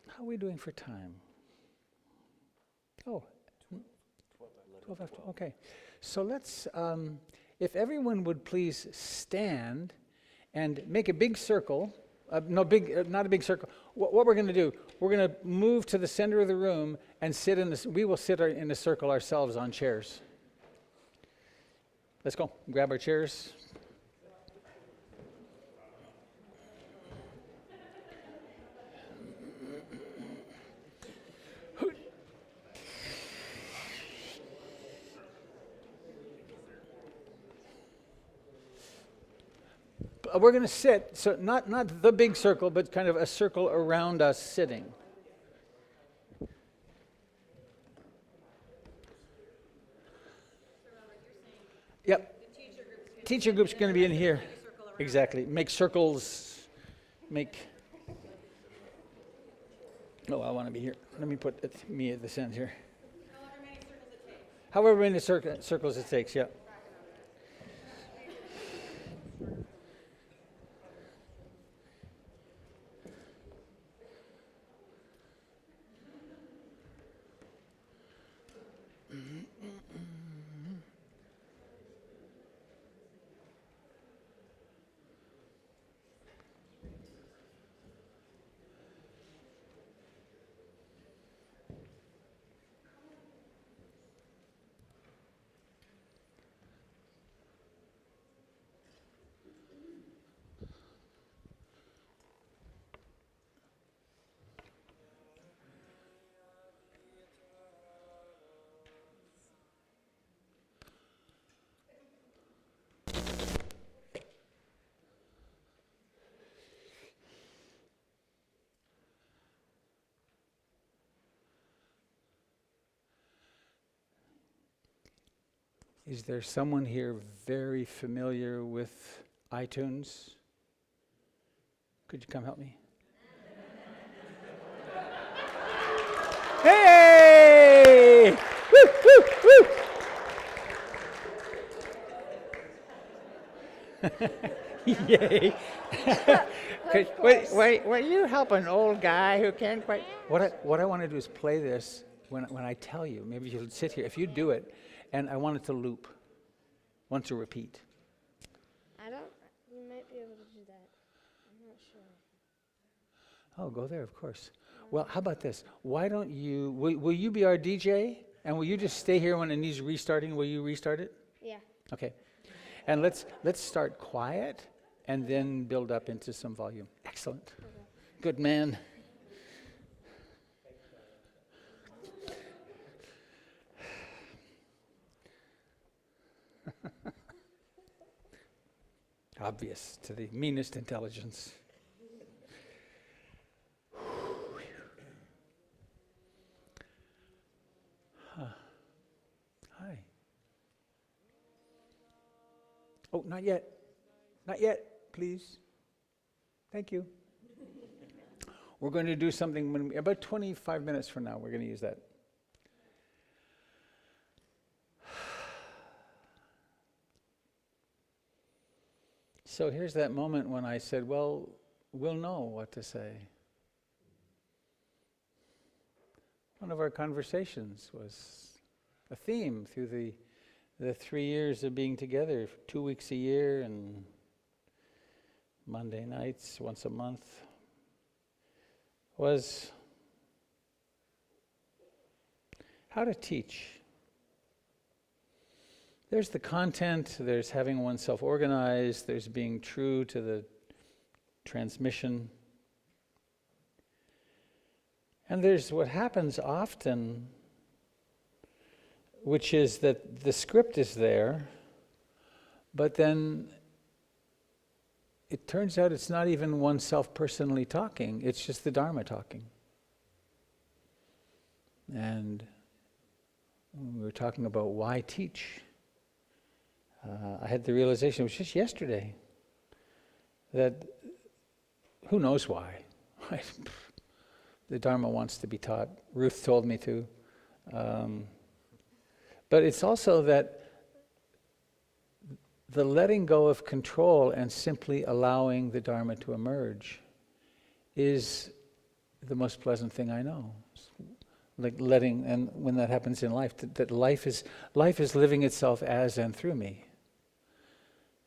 how are we doing for time? Oh, 12 after, okay. So let's, if everyone would please stand and make a big circle. Not a big circle. What we're going to do, we're going to move to the center of the room and sit in this. We will sit in a circle ourselves on chairs. Let's go. Grab our chairs. We're going to sit, so not the big circle, but kind of a circle around us sitting. Yep. Teacher group's going to be in here. Exactly. Make circles. Oh, I want to be here. Let me put me at this end here. However many circles it takes, yeah. Is there someone here very familiar with iTunes? Could you come help me? Hey! Woo, woo, woo! Yay! Wait, you help an old guy who can't quite. What I want to do is play this when I tell you. Maybe you'll sit here. If you do it, and I want it to loop. I want it to repeat. You might be able to do that. I'm not sure. Oh, go there, of course. Well, how about this? Why don't you, will you be our DJ? And will you just stay here when it needs restarting? Will you restart it? Yeah. Okay. And let's start quiet and then build up into some volume. Excellent. Okay. Good man. Obvious to the meanest intelligence. Hi. Oh, not yet. Not yet, please. Thank you. We're going to do something about 25 minutes from now. We're going to use that. So here's that moment when I said, well, we'll know what to say. One of our conversations was a theme through the 3 years of being together, 2 weeks a year and Monday nights, once a month, was how to teach. There's the content, there's having oneself organized, there's being true to the transmission. And there's what happens often, which is that the script is there, but then it turns out it's not even oneself personally talking, it's just the Dharma talking. And when we were talking about why teach, I had the realization, it was just yesterday, that who knows why? Right? the Dharma wants to be taught. Ruth told me to. But it's also that the letting go of control and simply allowing the Dharma to emerge is the most pleasant thing I know. Like letting, and when that happens in life, that life is living itself as and through me.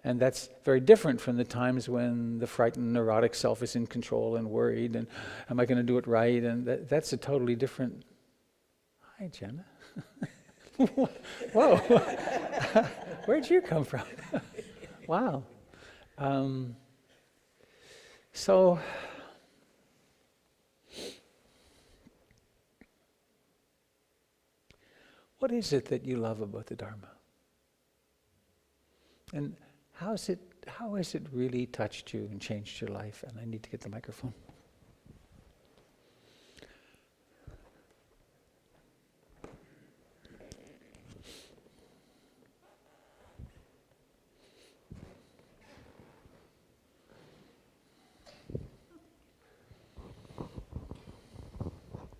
And that's very different from the times when the frightened, neurotic self is in control and worried, and am I going to do it right? And that's a totally different... Hi, Jenna. Whoa. Where'd you come from? Wow. So... what is it that you love about the Dharma? And how has it really touched you and changed your life? And I need to get the microphone.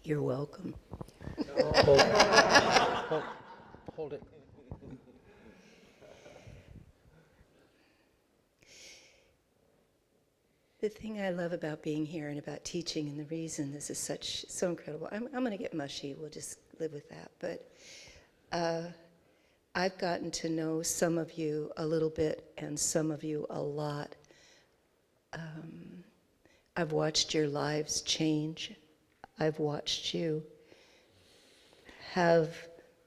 You're welcome. Hold it. The thing I love about being here and about teaching, and the reason this is so incredible, I'm going to get mushy, we'll just live with that, but I've gotten to know some of you a little bit and some of you a lot. I've watched your lives change. I've watched you have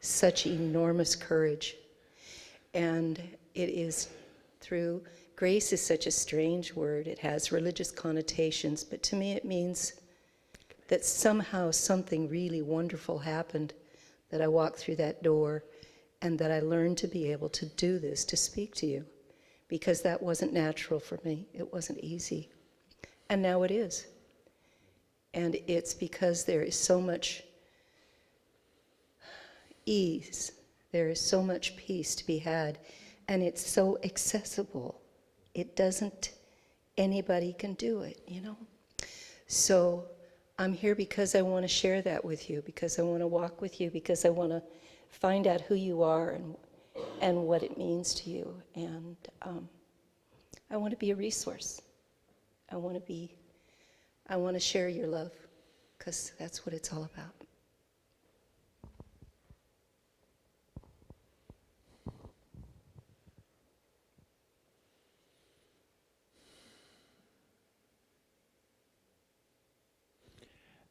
such enormous courage, and it is through... Grace is such a strange word. It has religious connotations, but to me it means that somehow something really wonderful happened, that I walked through that door and that I learned to be able to do this, to speak to you, because that wasn't natural for me. It wasn't easy. And now it is. And it's because there is so much ease, there is so much peace to be had, and it's so accessible. It doesn't, anybody can do it, you know? So I'm here because I want to share that with you, because I want to walk with you, because I want to find out who you are and what it means to you. And I want to be a resource. I want to share your love, because that's what it's all about.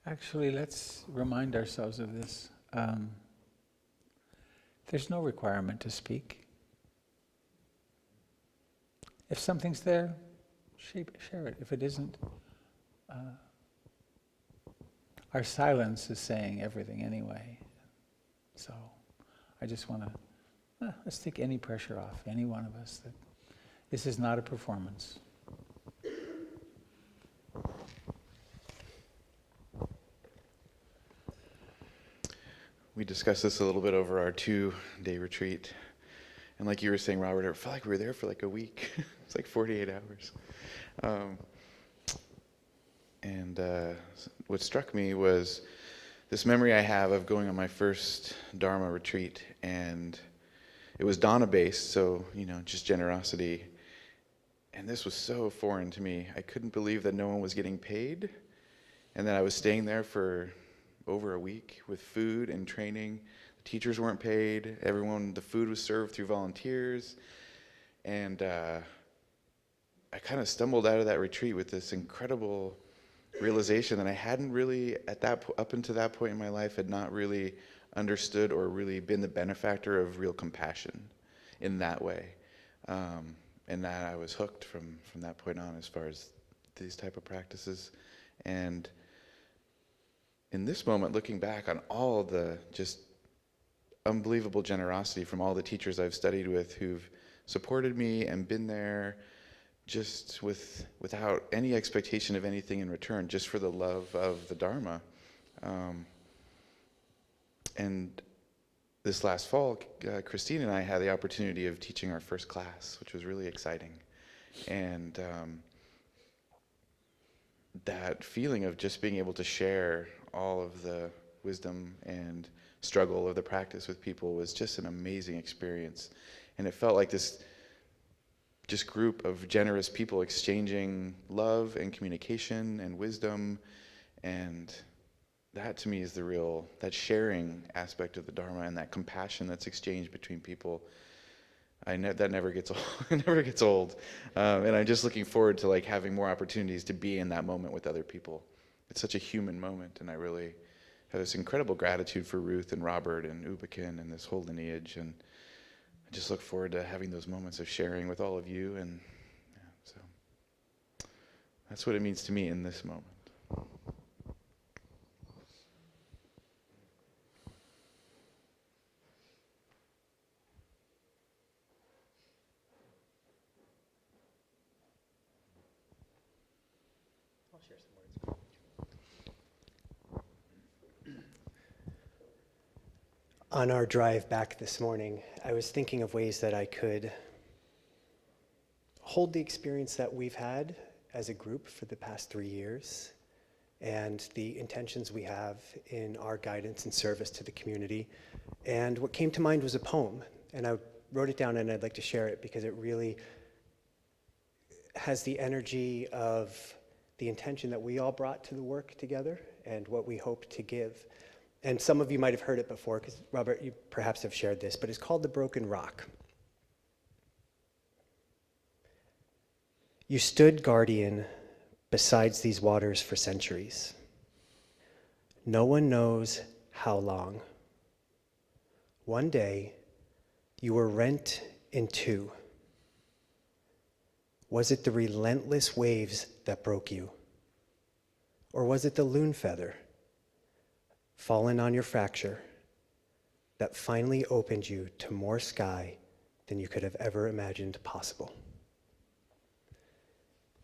Actually, let's remind ourselves of this. There's no requirement to speak. If something's there, share it. If it isn't, our silence is saying everything anyway. So I just want to, let's take any pressure off, any one of us. That this is not a performance. We discussed this a little bit over our 2-day retreat. And like you were saying, Robert, it felt like we were there for like a week. It's like 48 hours. What struck me was this memory I have of going on my first Dharma retreat. And it was Dana-based, so, just generosity. And this was so foreign to me. I couldn't believe that no one was getting paid. And that I was staying there for over a week with food and training. The teachers weren't paid. The food was served through volunteers. And I kind of stumbled out of that retreat with this incredible realization that I hadn't really, up until that point in my life, had not really understood or really been the benefactor of real compassion in that way. And that I was hooked from that point on as far as these type of practices. And in this moment, looking back on all the just unbelievable generosity from all the teachers I've studied with who've supported me and been there just without any expectation of anything in return, just for the love of the Dharma. And this last fall, Christine and I had the opportunity of teaching our first class, which was really exciting. And that feeling of just being able to share all of the wisdom and struggle of the practice with people was just an amazing experience. And it felt like this just group of generous people exchanging love and communication and wisdom. And that to me is the real, that sharing aspect of the Dharma, and that compassion that's exchanged between people. That never gets old. It never gets old. And I'm just looking forward to like having more opportunities to be in that moment with other people. It's such a human moment, and I really have this incredible gratitude for Ruth and Robert and Ubakin and this whole lineage. And I just look forward to having those moments of sharing with all of you. And yeah, so that's what it means to me in this moment. On our drive back this morning, I was thinking of ways that I could hold the experience that we've had as a group for the past 3 years and the intentions we have in our guidance and service to the community. And what came to mind was a poem, and I wrote it down, and I'd like to share it because it really has the energy of the intention that we all brought to the work together and what we hope to give. And some of you might have heard it before, because Robert, you perhaps have shared this, but it's called The Broken Rock. You stood guardian besides these waters for centuries. No one knows how long. One day, you were rent in two. Was it the relentless waves that broke you? Or was it the loon feather fallen on your fracture that finally opened you to more sky than you could have ever imagined possible?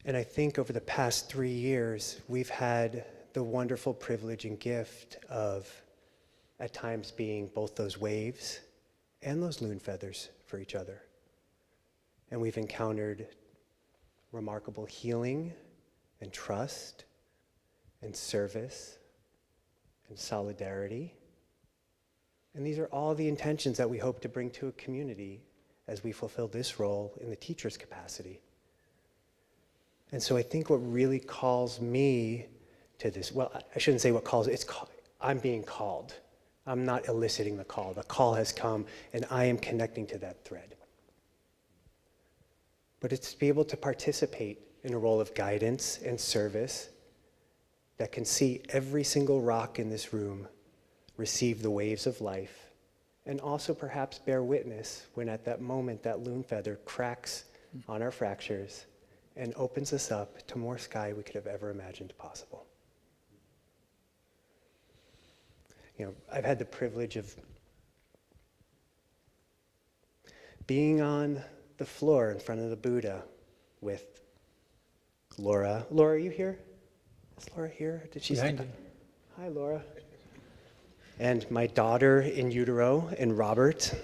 And I think over the past 3 years, we've had the wonderful privilege and gift of at times being both those waves and those loon feathers for each other. And we've encountered remarkable healing and trust and service and solidarity. And these are all the intentions that we hope to bring to a community as we fulfill this role in the teacher's capacity. And so I think what really calls me to this, well, I shouldn't say what calls, I'm being called. I'm not eliciting the call. The call has come, and I am connecting to that thread. But it's to be able to participate in a role of guidance and service that can see every single rock in this room receive the waves of life, and also perhaps bear witness when at that moment that loon feather cracks on our fractures and opens us up to more sky we could have ever imagined possible. You know, I've had the privilege of being on the floor in front of the Buddha with Laura. Laura, are you here? Is Laura here? Did she Behind step you. up? Hi, Laura. And my daughter in utero, and Robert,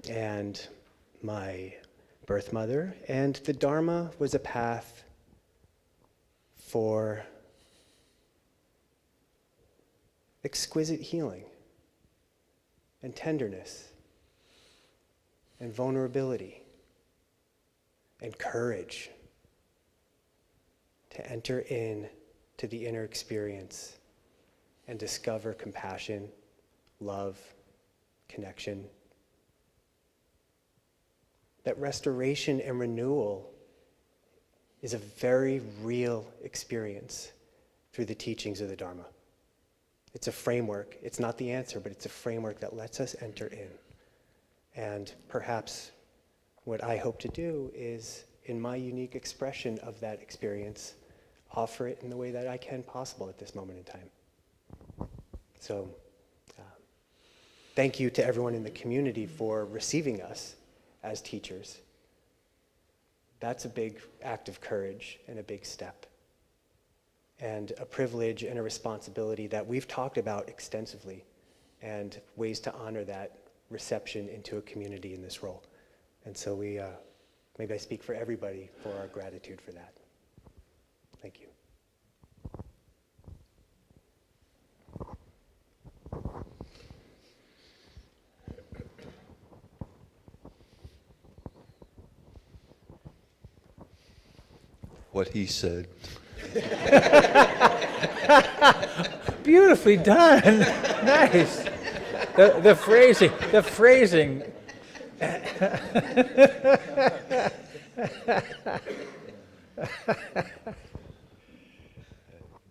and my birth mother. And the Dharma was a path for exquisite healing and tenderness and vulnerability and courage to enter in to the inner experience and discover compassion, love, connection. That restoration and renewal is a very real experience through the teachings of the Dharma. It's a framework. It's not the answer, but it's a framework that lets us enter in. And perhaps what I hope to do is, in my unique expression of that experience, offer it in the way that I can possible at this moment in time. So, thank you to everyone in the community for receiving us as teachers. That's a big act of courage and a big step, and a privilege and a responsibility that we've talked about extensively, and ways to honor that reception into a community in this role. And so maybe I speak for everybody for our gratitude for that. Thank you. what he said. Beautifully done. Nice. The phrasing.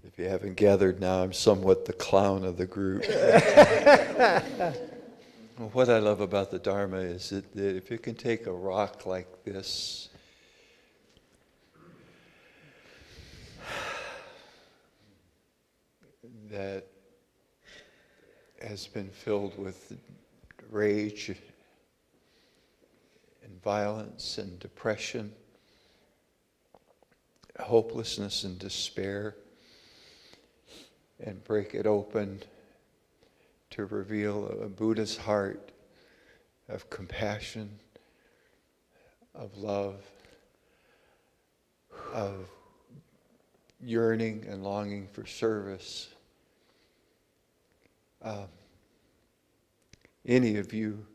If you haven't gathered now, I'm somewhat the clown of the group. What I love about the Dharma is that if you can take a rock like this that has been filled with rage and violence and depression, hopelessness and despair, and break it open to reveal a Buddha's heart of compassion, of love, of yearning and longing for service. Any of you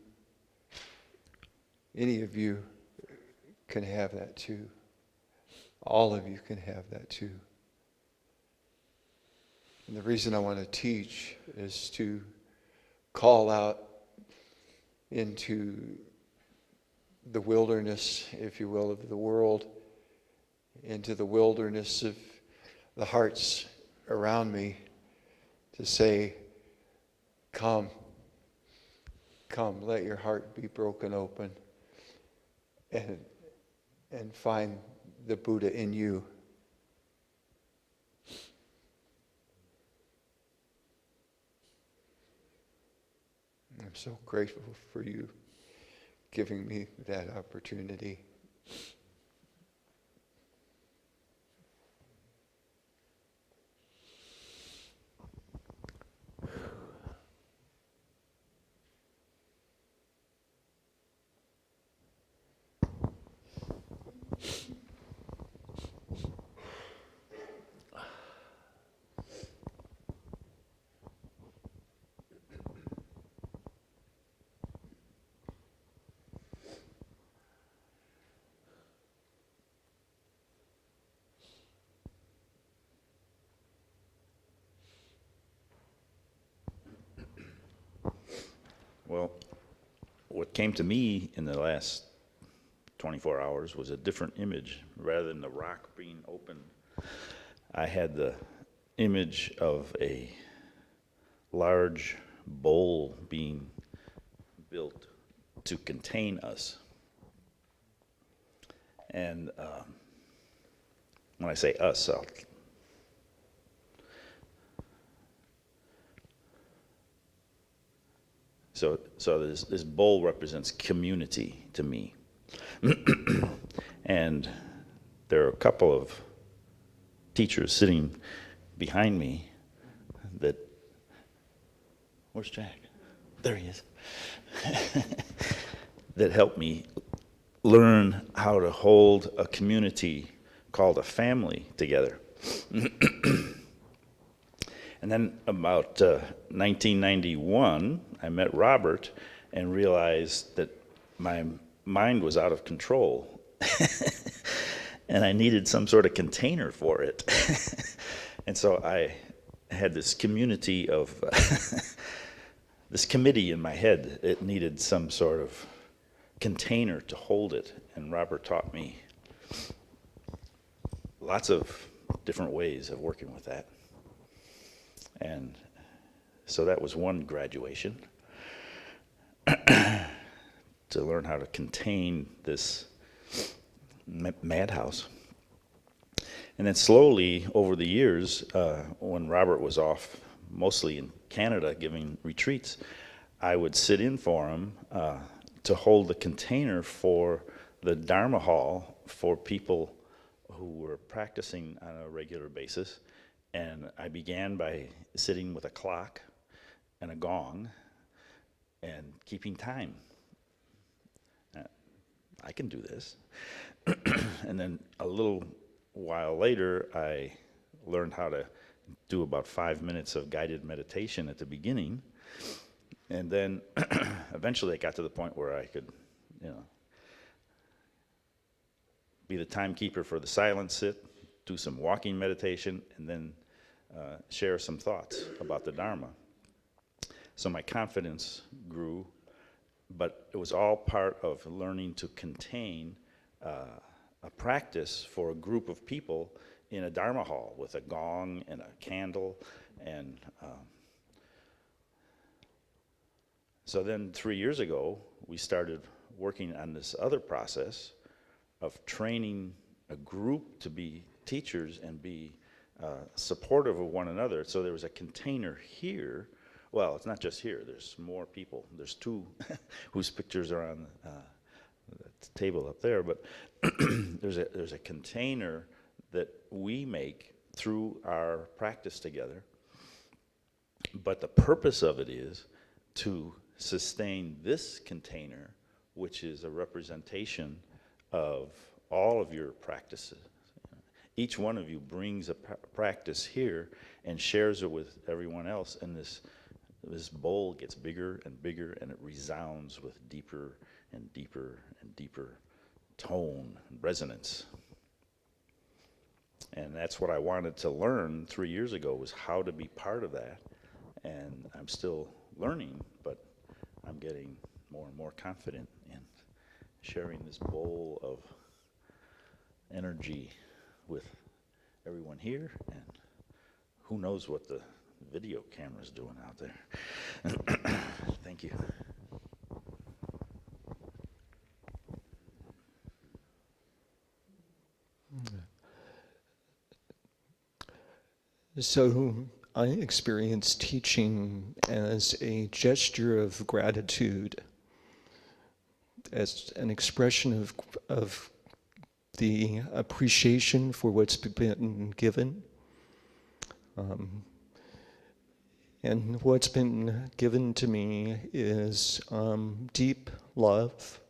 can have that too. All of you can have that too. And the reason I want to teach is to call out into the wilderness, if you will, of the world, into the wilderness of the hearts around me, to say, come, let your heart be broken open and find the Buddha in you. I'm so grateful for you giving me that opportunity. Well, what came to me in the last 24 hours was a different image. Rather than the rock being open, I had the image of a large bowl being built to contain us. And when I say us, So this bowl represents community to me. And there are a couple of teachers sitting behind me that, where's Jack? There he is. That helped me learn how to hold a community called a family together. And then about 1991, I met Robert and realized that my mind was out of control. And I needed some sort of container for it. And so I had this community of, this committee in my head. It needed some sort of container to hold it. And Robert taught me lots of different ways of working with that. And so that was one graduation, to learn how to contain this madhouse. And then slowly, over the years, when Robert was off, mostly in Canada, giving retreats, I would sit in for him to hold the container for the Dharma hall for people who were practicing on a regular basis. And I began by sitting with a clock and a gong and keeping time. I can do this. And then a little while later, I learned how to do about 5 minutes of guided meditation at the beginning. And then eventually I got to the point where I could, be the timekeeper for the silent sit, do some walking meditation, and then share some thoughts about the Dharma. So my confidence grew, but it was all part of learning to contain a practice for a group of people in a Dharma hall with a gong and a candle. And so then 3 years ago, we started working on this other process of training a group to be teachers and be supportive of one another. So there was a container here. Well, it's not just here. There's more people. There's two whose pictures are on the table up there. But there's a container that we make through our practice together. But the purpose of it is to sustain this container, which is a representation of all of your practices. Each one of you brings a practice here and shares it with everyone else, and this bowl gets bigger and bigger, and it resounds with deeper and deeper and deeper tone and resonance. And that's what I wanted to learn 3 years ago, was how to be part of that. And I'm still learning, but I'm getting more and more confident in sharing this bowl of energy with everyone here, and who knows what the video camera's doing out there. Thank you. So I experience teaching as a gesture of gratitude, as an expression of the appreciation for what's been given. And what's been given to me is deep love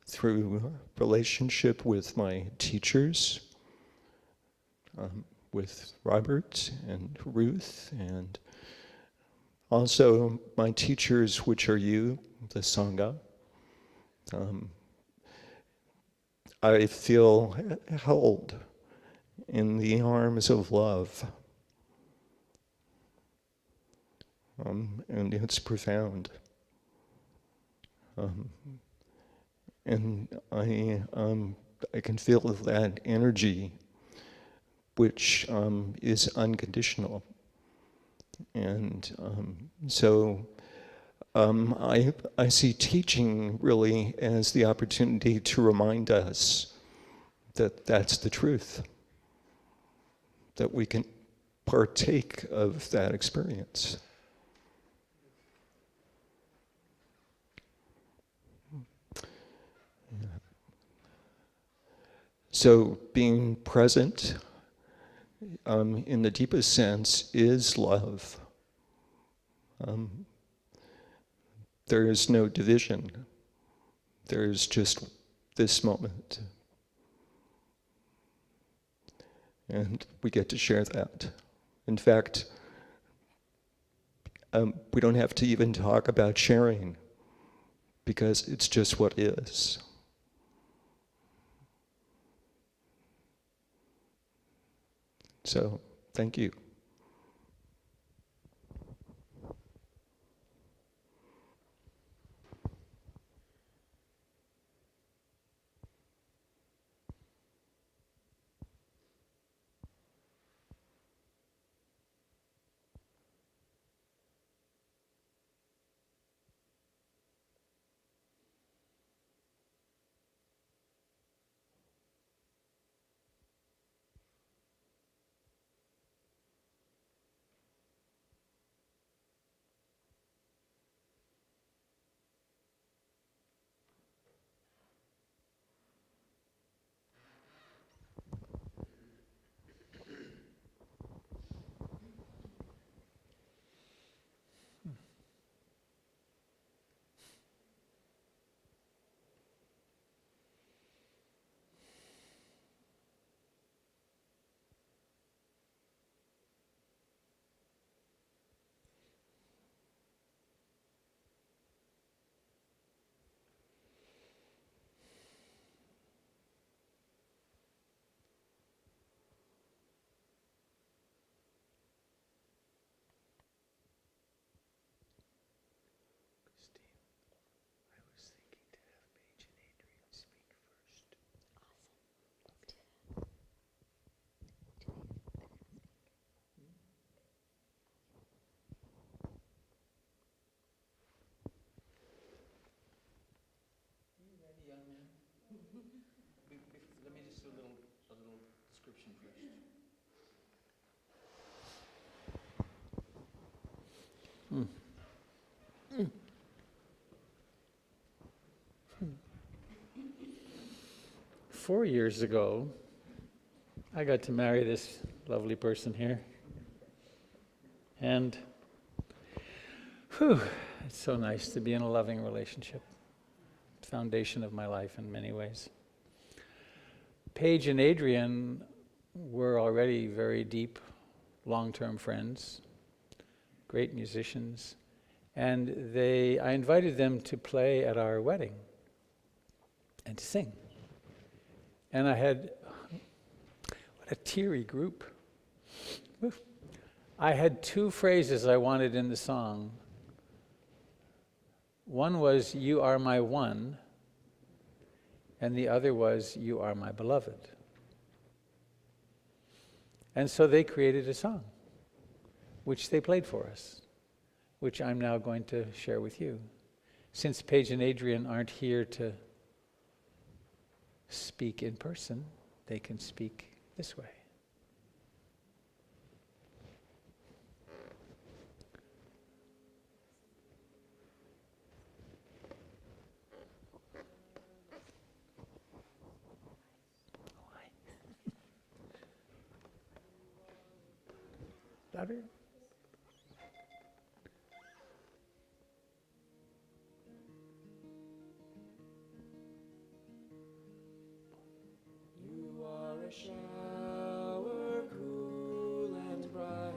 through relationship with my teachers, with Robert and Ruth, and also my teachers, which are you, the Sangha. I feel held in the arms of love, and it's profound. And I can feel that energy, which is unconditional. And so I see teaching really as the opportunity to remind us that that's the truth, that we can partake of that experience. So being present in the deepest sense is love. There is no division. There is just this moment. And we get to share that. In fact, we don't have to even talk about sharing, because it's just what is. So, thank you. Let me just do a little description first. 4 years ago, I got to marry this lovely person here. And it's so nice to be in a loving relationship. Foundation of my life in many ways. Paige and Adrian were already very deep, long-term friends, great musicians, and I invited them to play at our wedding and to sing. And I had, what a teary group. I had 2 phrases I wanted in the song. One was, "You are my one," and the other was, "You are my beloved." And so they created a song, which they played for us, which I'm now going to share with you. Since Paige and Adrian aren't here to speak in person, they can speak this way. Louder? You are a shower cool and bright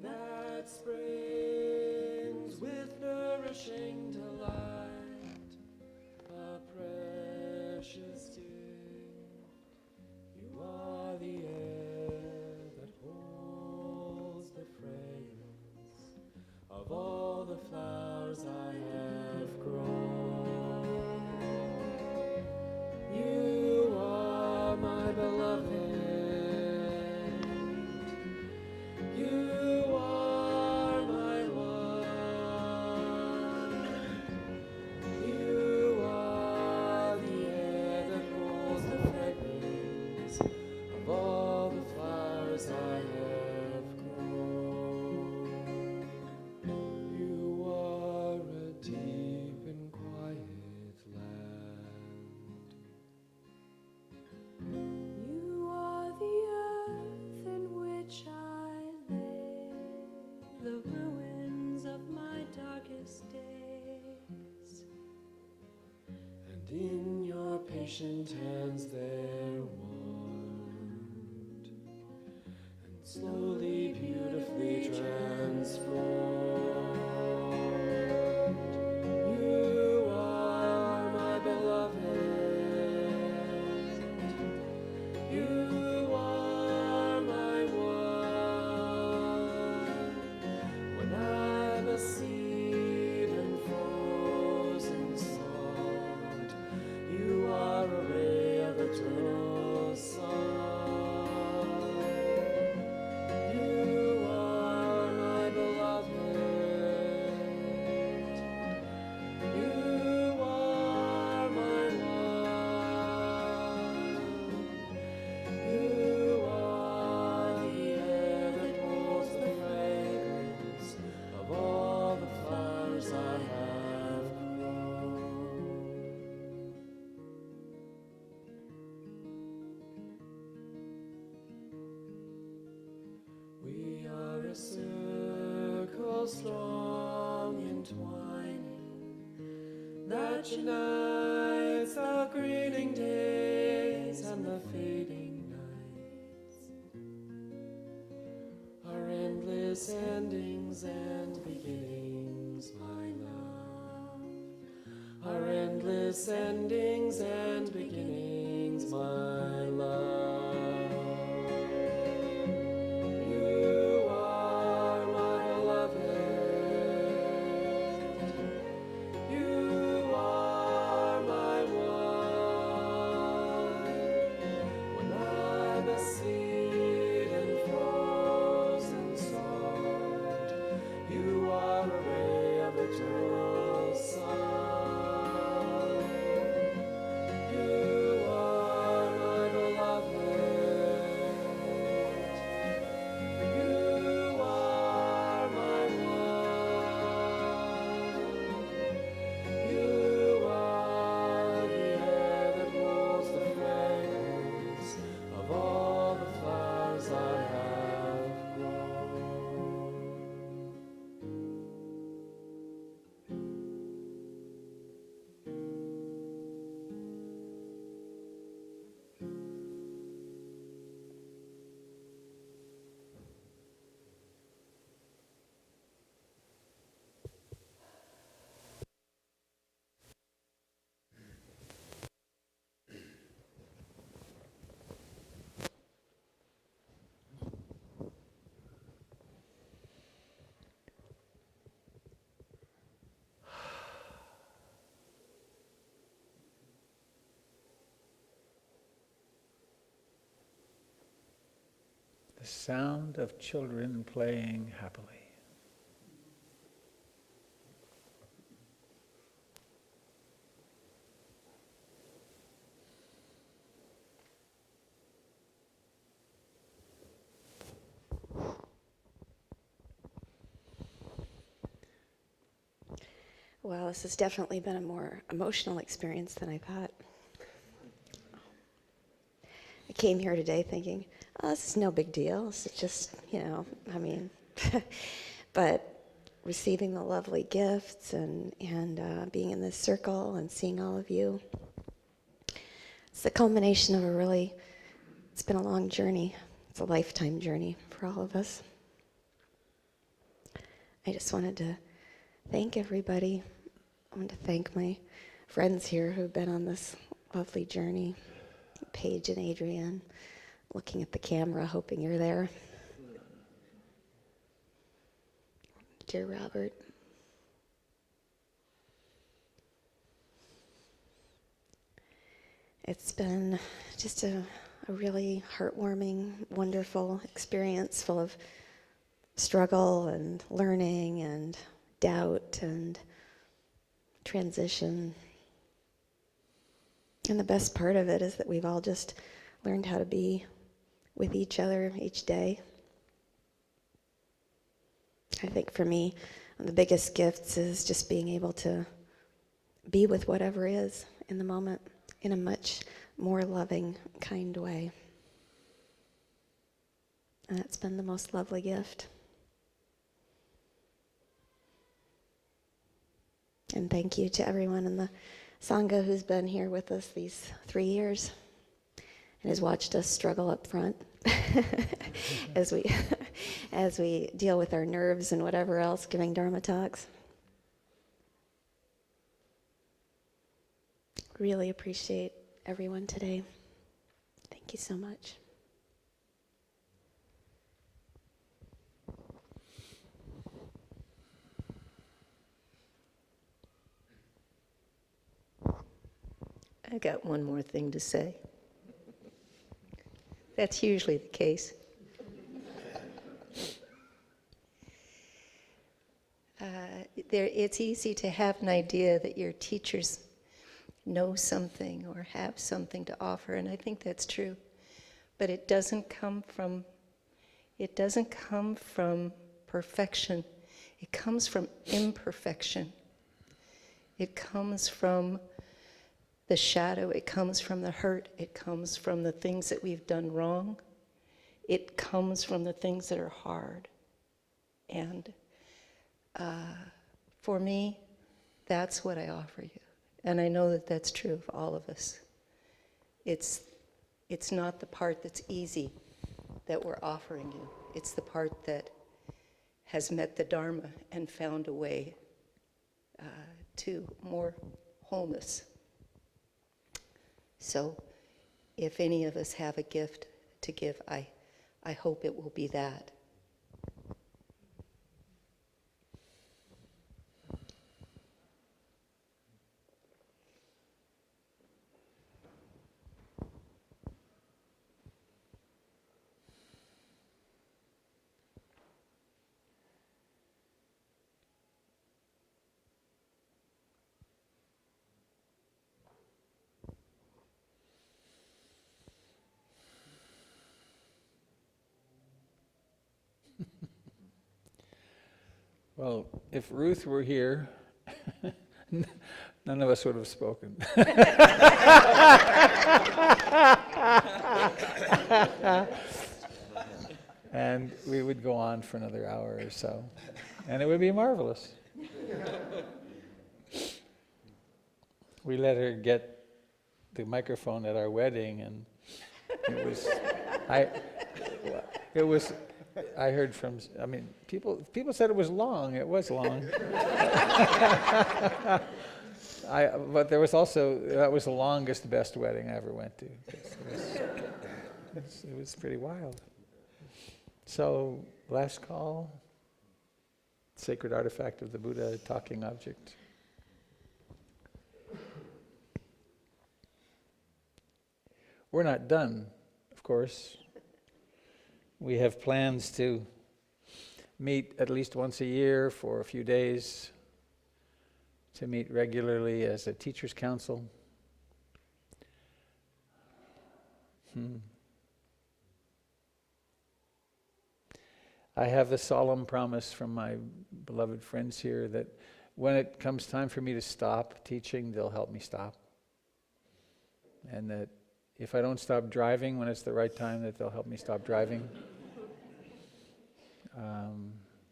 that springs with nourishing delight, a precious gift. You are the air that holds the fragrance of all the flowers I have grown. You are my beloved. You are my one. You are the air that holds the fragrance of all the flowers I have grown. You are a deep and quiet land. You are the earth in which I lay the ruins of my darkest days. And in your patient hands they're warmed and slowly, beautifully transformed. You are my beloved. You are my one. When I'm a seed and frozen salt, you are a ray of eternal sun. You are my beloved. You are my one. You are the air that holds the fragrance of all the flowers I have grown. We are a circle strong entwining that unites the greening days and the fading nights, our endless endings and beginnings, my love, our endless endings and beginnings, my love. You are my beloved. You are my one. When I'm a seed and frozen salt, you are a ray of eternal sun. sound of children playing happily. Well, this has definitely been a more emotional experience than I thought. I came here today thinking, oh, this is no big deal. This is just, but receiving the lovely gifts and being in this circle and seeing all of you, it's the culmination of it's been a long journey. It's a lifetime journey for all of us. I just wanted to thank everybody. I want to thank my friends here who've been on this lovely journey. Paige and Adrienne, looking at the camera, hoping you're there. Dear Robert. It's been just a really heartwarming, wonderful experience full of struggle and learning and doubt and transition. And the best part of it is that we've all just learned how to be with each other each day. I think for me, one of the biggest gifts is just being able to be with whatever is in the moment in a much more loving, kind way. And that's been the most lovely gift. And thank you to everyone in the Sangha who's been here with us these 3 years and has watched us struggle up front as we deal with our nerves and whatever else giving Dharma talks. Really appreciate everyone today. Thank you so much. I got one more thing to say. That's usually the case. It's easy to have an idea that your teachers know something or have something to offer, and I think that's true. But it doesn't come from perfection. It comes from imperfection. It comes from the shadow, it comes from the hurt, it comes from the things that we've done wrong, it comes from the things that are hard. And for me, that's what I offer you. And I know that that's true of all of us. It's not the part that's easy that we're offering you. It's the part that has met the Dharma and found a way to more wholeness. So if any of us have a gift to give, I hope it will be that. Well, if Ruth were here, none of us would have spoken. And we would go on for another hour or so. And it would be marvelous. We let her get the microphone at our wedding, and I heard from, people said it was long. It was long. But there was also, that was the longest, best wedding I ever went to. It was pretty wild. So, last call, sacred artifact of the Buddha, talking object. We're not done, of course. We have plans to meet at least once a year for a few days, to meet regularly as a teachers' council. I have the solemn promise from my beloved friends here that when it comes time for me to stop teaching, they'll help me stop. And that if I don't stop driving when it's the right time, that they'll help me stop driving.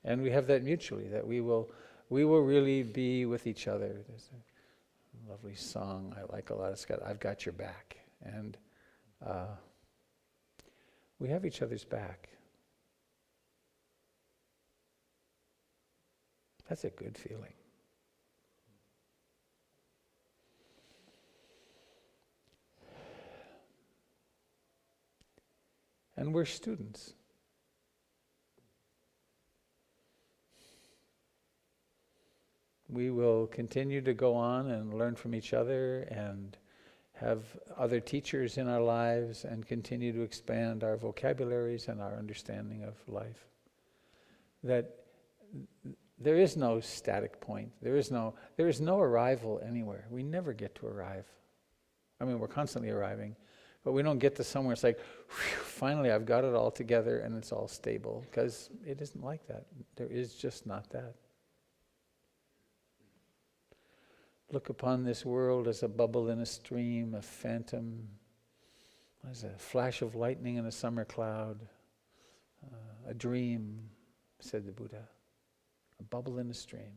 And we have that mutually, that we will really be with each other. There's a lovely song I like a lot. It's got, I've got your back. And we have each other's back. That's a good feeling. And we're students. We will continue to go on and learn from each other and have other teachers in our lives and continue to expand our vocabularies and our understanding of life. That there is no static point. There is no arrival anywhere. We never get to arrive. I mean, we're constantly arriving, but we don't get to somewhere it's like, whew, finally I've got it all together and it's all stable, because it isn't like that. There is just not that. Look upon this world as a bubble in a stream, a phantom, as a flash of lightning in a summer cloud, a dream, said the Buddha, a bubble in a stream.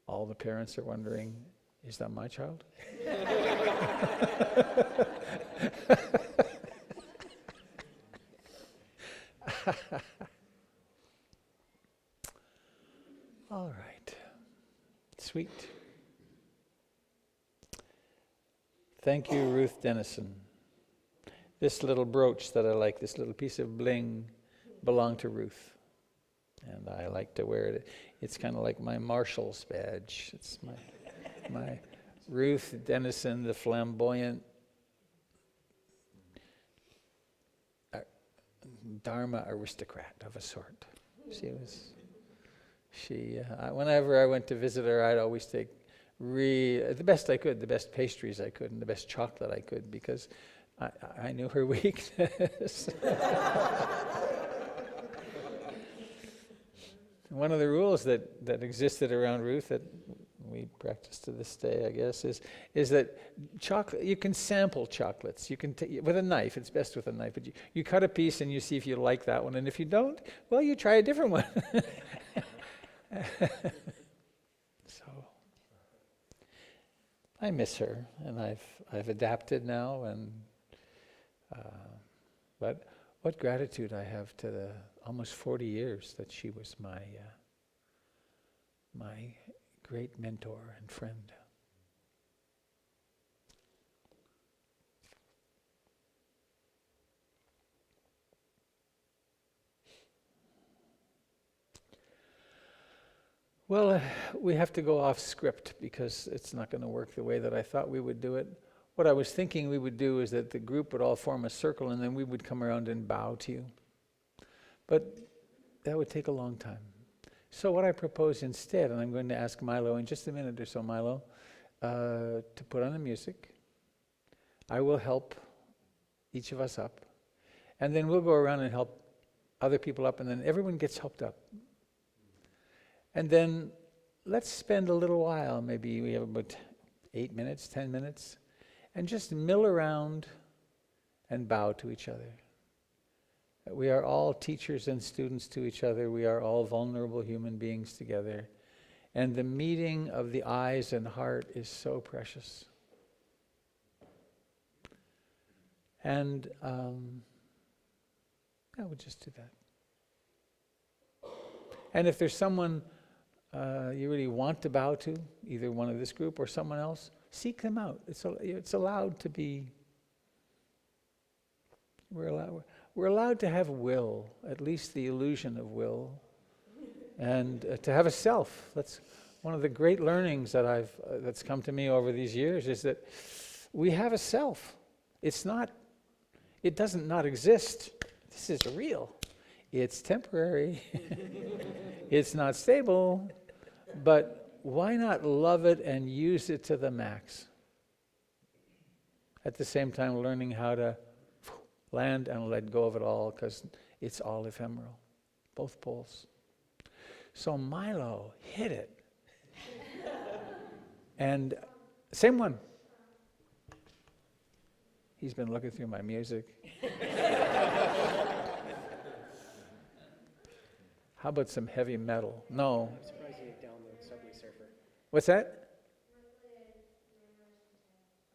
All the parents are wondering, is that my child? All right. Sweet. Thank you, Ruth Dennison. This little brooch that I like, this little piece of bling, belonged to Ruth. And I like to wear it. It's kind of like my Marshall's badge. It's my Ruth Dennison, the flamboyant Dharma aristocrat of a sort. Whenever I went to visit her, I'd always take the best I could, the best pastries I could, and the best chocolate I could, because I knew her weakness. One of the rules that existed around Ruth that we practice to this day, I guess, is that chocolate, you can sample chocolates. You can with a knife. It's best with a knife. But you cut a piece and you see if you like that one, and if you don't, well, you try a different one. So I miss her, and I've adapted now, and but what gratitude I have to the almost 40 years that she was my great mentor and friend. Well, we have to go off script because it's not going to work the way that I thought we would do it. What I was thinking we would do is that the group would all form a circle and then we would come around and bow to you. But that would take a long time. So what I propose instead, and I'm going to ask Milo in just a minute or so, Milo, to put on the music. I will help each of us up. And then we'll go around and help other people up, and then everyone gets helped up. And then let's spend a little while, maybe we have about 8 minutes, 10 minutes, and just mill around and bow to each other. We are all teachers and students to each other. We are all vulnerable human beings together. And the meeting of the eyes and heart is so precious. And I would just do that. And if there's someone you really want to bow to, either one of this group or someone else, seek them out. It's allowed to be. We're allowed to have will, at least the illusion of will, and to have a self. That's one of the great learnings that that's come to me over these years, is that we have a self. It doesn't not exist. This is real. It's temporary. It's not stable, but why not love it and use it to the max? At the same time, learning how to land and let go of it all, because it's all ephemeral, both poles. So Milo hit it. And same one. He's been looking through my music. How about some heavy metal? No. I'm surprised you didn't download Subway Surfer. What's that?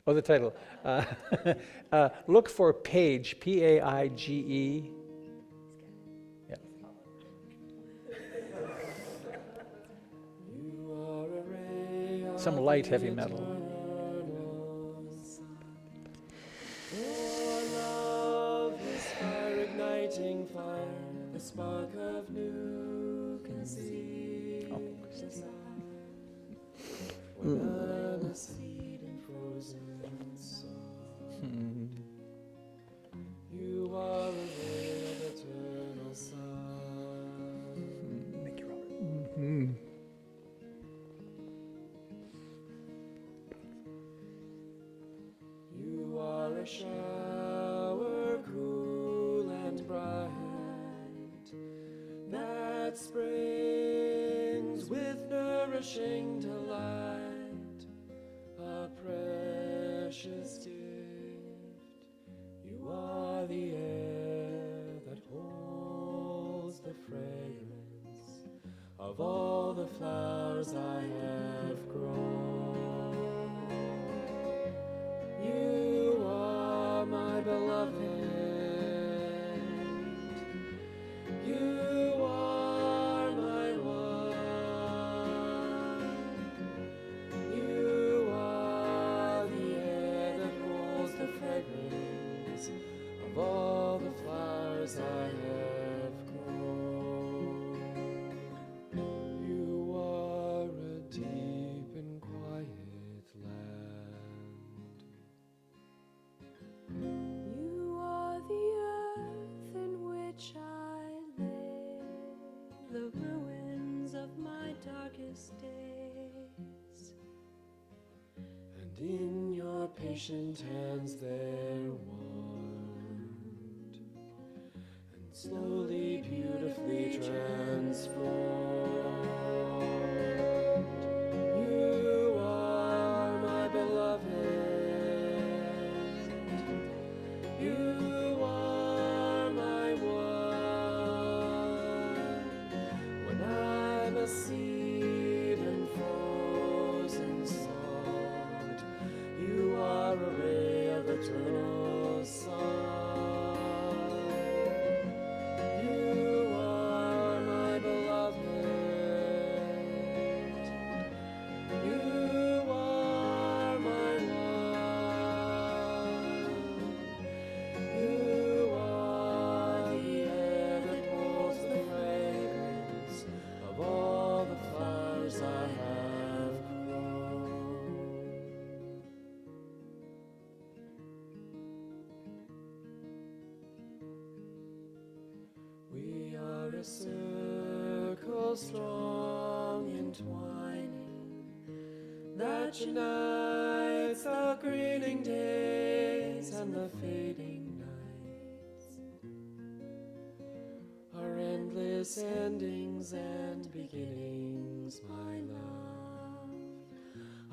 Oh, the title. Look for Paige, Paige. Yeah. Some light heavy metal. Igniting fire, the spark of new conceived desire. When I'm a seed in frozen song, you are a ray of eternal sun. Thank you, Robert. You are a shower cool and bright that springs with nourishing delight, a precious gift. You are the air that holds the fragrance of all the flowers I have grown. You are my beloved. You are my one. You are the air that holds the fragrance of all the flowers I have grown. You are a deep and quiet land. You are the earth in which I lay, the ruins of my darkest days. And in your patient hands they're warmed and slowly, beautifully transformed. You are my beloved. You are my one. When I'm a seed and frozen salt, you are a ray of eternal sun. You are my beloved. You are my one. You are the air that holds the fragrance of all the flowers I have grown. We are a circle strong entwining that unites the greening days and the fading nights, our endless endings and beginnings, my love,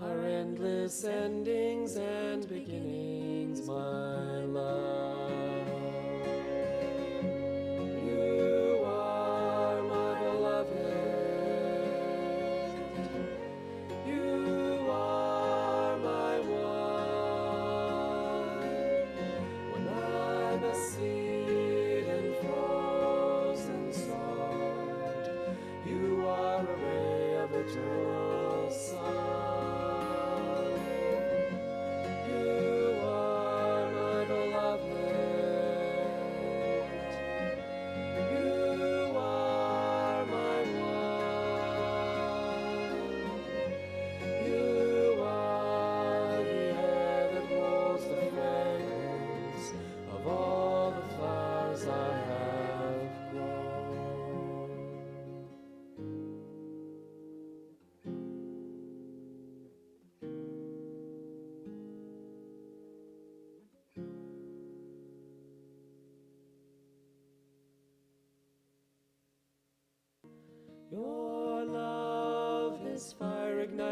our endless endings and beginnings, my love. You are my beloved. You are my one. When I'm a seed and frozen salt, you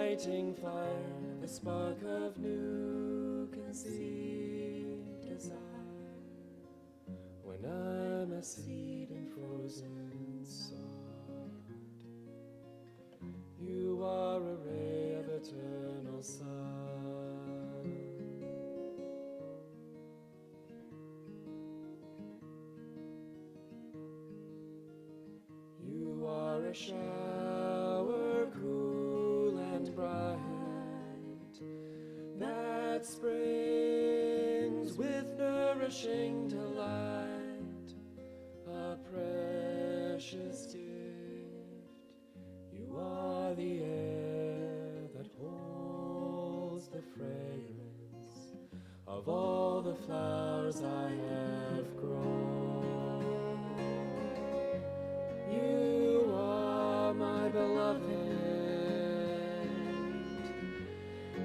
igniting fire, the spark of new conceived desire. When I'm a seed in frozen sod, you are a ray of eternal sun. You are a shower cool and bright that springs with nourishing delight, a precious gift. You are the air that holds the fragrance of all the flowers I have grown. You are my beloved.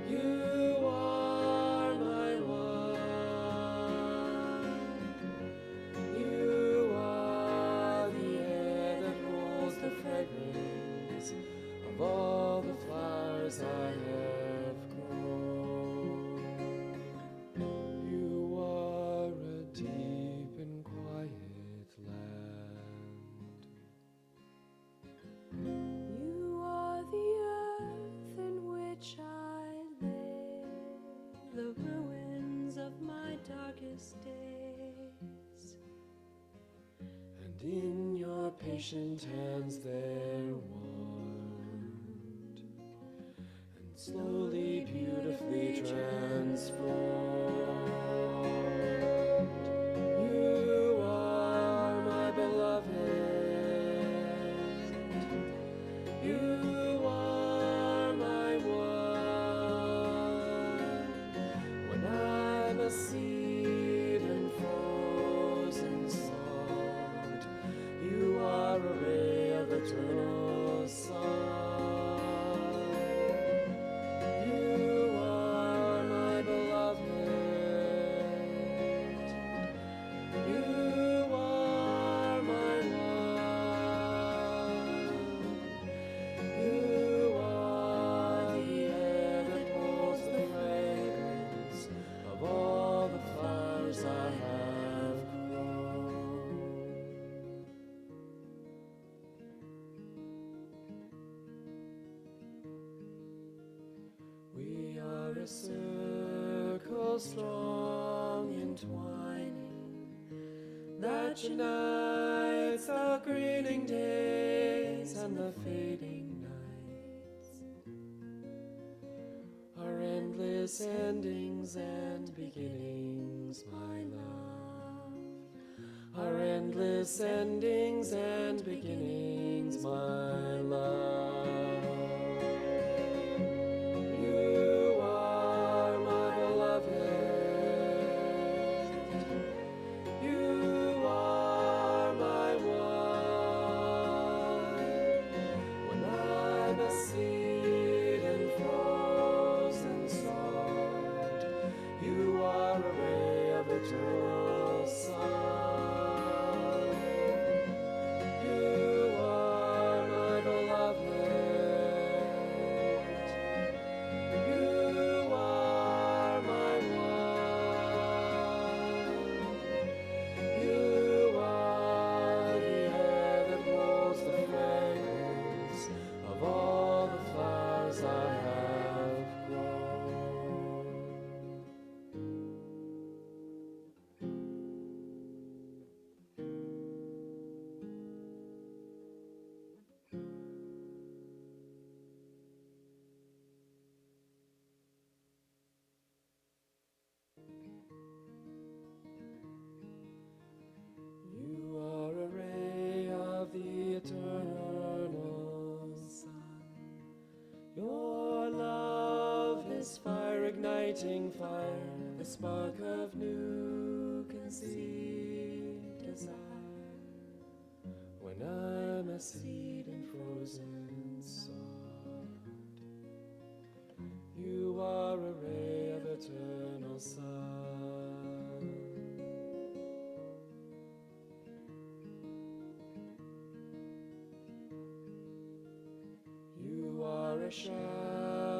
You are my one. You are the air that holds the fragrance of all the flowers I have grown. You are a deep and quiet land. You are the earth in which I live, the ruins of my darkest days. And in your patient hands they're warmed and slowly, beautifully transformed. You are my beloved. You are my one. When I'm a seed in frozen sod, you are a ray of eternal sun. You are my beloved. You are my one. You are the air that holds the fragrance of all the flowers I have grown. We are a circle strong entwining that unites the greening days and the fading nights, our endless endings and beginnings, my love, our endless endings and beginnings, my love. You are my beloved. You are my one. When I'm a seed in frozen sod, you are a ray of eternal sun. You are my beloved. You are my one. You are the air that holds the fragrance of all the flowers I have grown. You are a ray of the eternal sun. Your love is fire igniting fire, the spark of new conceived desire. When I'm a seed in frozen sod, you are a ray of eternal sun. You are a shadow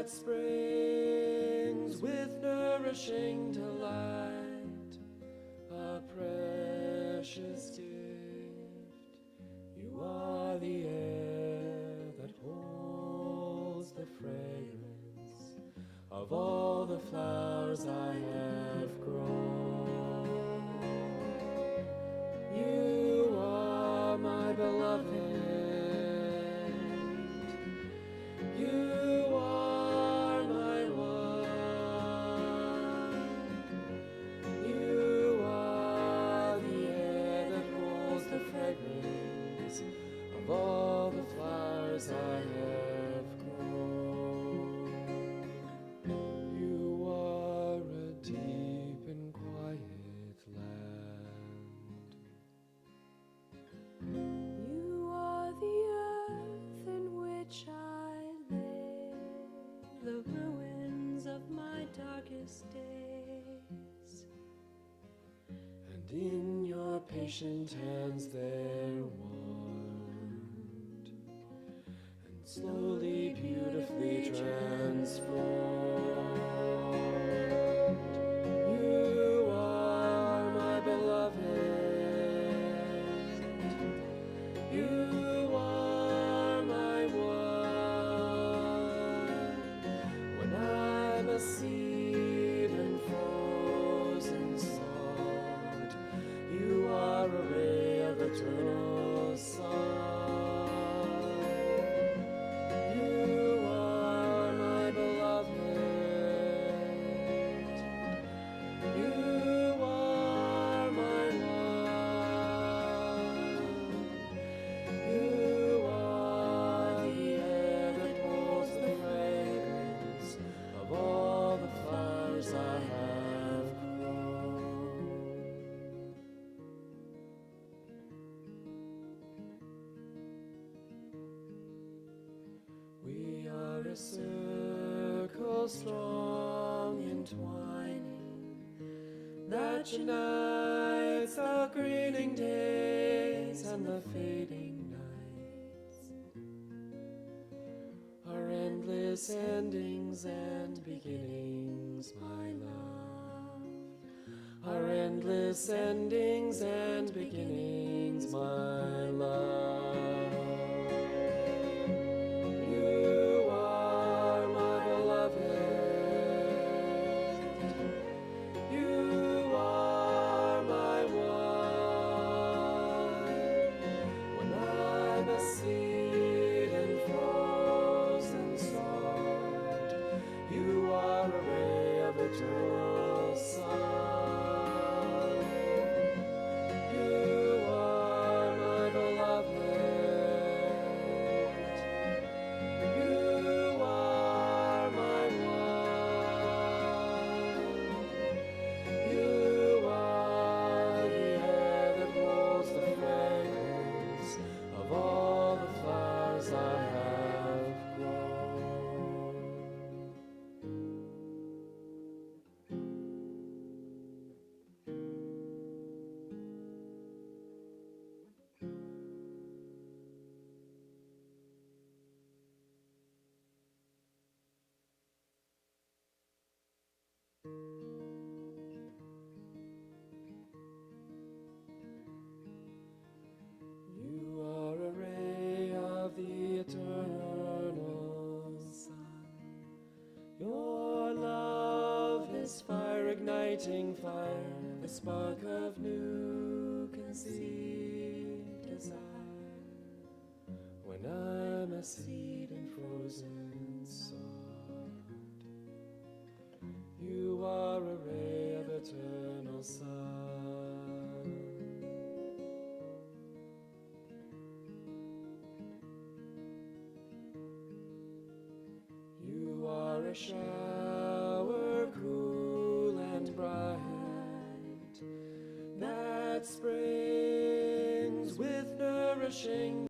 that springs with nourishing delight, a precious gift. You are the air that holds the fragrance of all the flowers I have grown. You are my beloved. You are my one. You are the air that holds the fragrance of all the flowers I have grown. You are a deep and quiet land. You are the earth in which I lay the ruins of my darkest days. And in your patient hands they're warmed and slowly, beautifully transformed. You are my beloved. You are my one. When I'm a seed and frozen salt, you are a ray of eternal sun. You are my beloved. You are my one. You are the air that holds the fragrance of all the flowers I have grown. We are a circle strong entwining that unites the greening days and the fading nights, our endless endings and beginnings, my love, our endless endings and beginnings, my love. You are my beloved. You are my one. When I'm a seed and frozen salt, you are a ray of eternal sun. You are my beloved. You are my one. You are the air that holds the fragrance of all the flowers I have grown. You are a ray of the eternal sun. Your love is fire igniting fire, the spark of new conceived desire. When I'm a seed and frozen salt, you are a ray of eternal sun. You are a shower cool and bright that springs with nourishing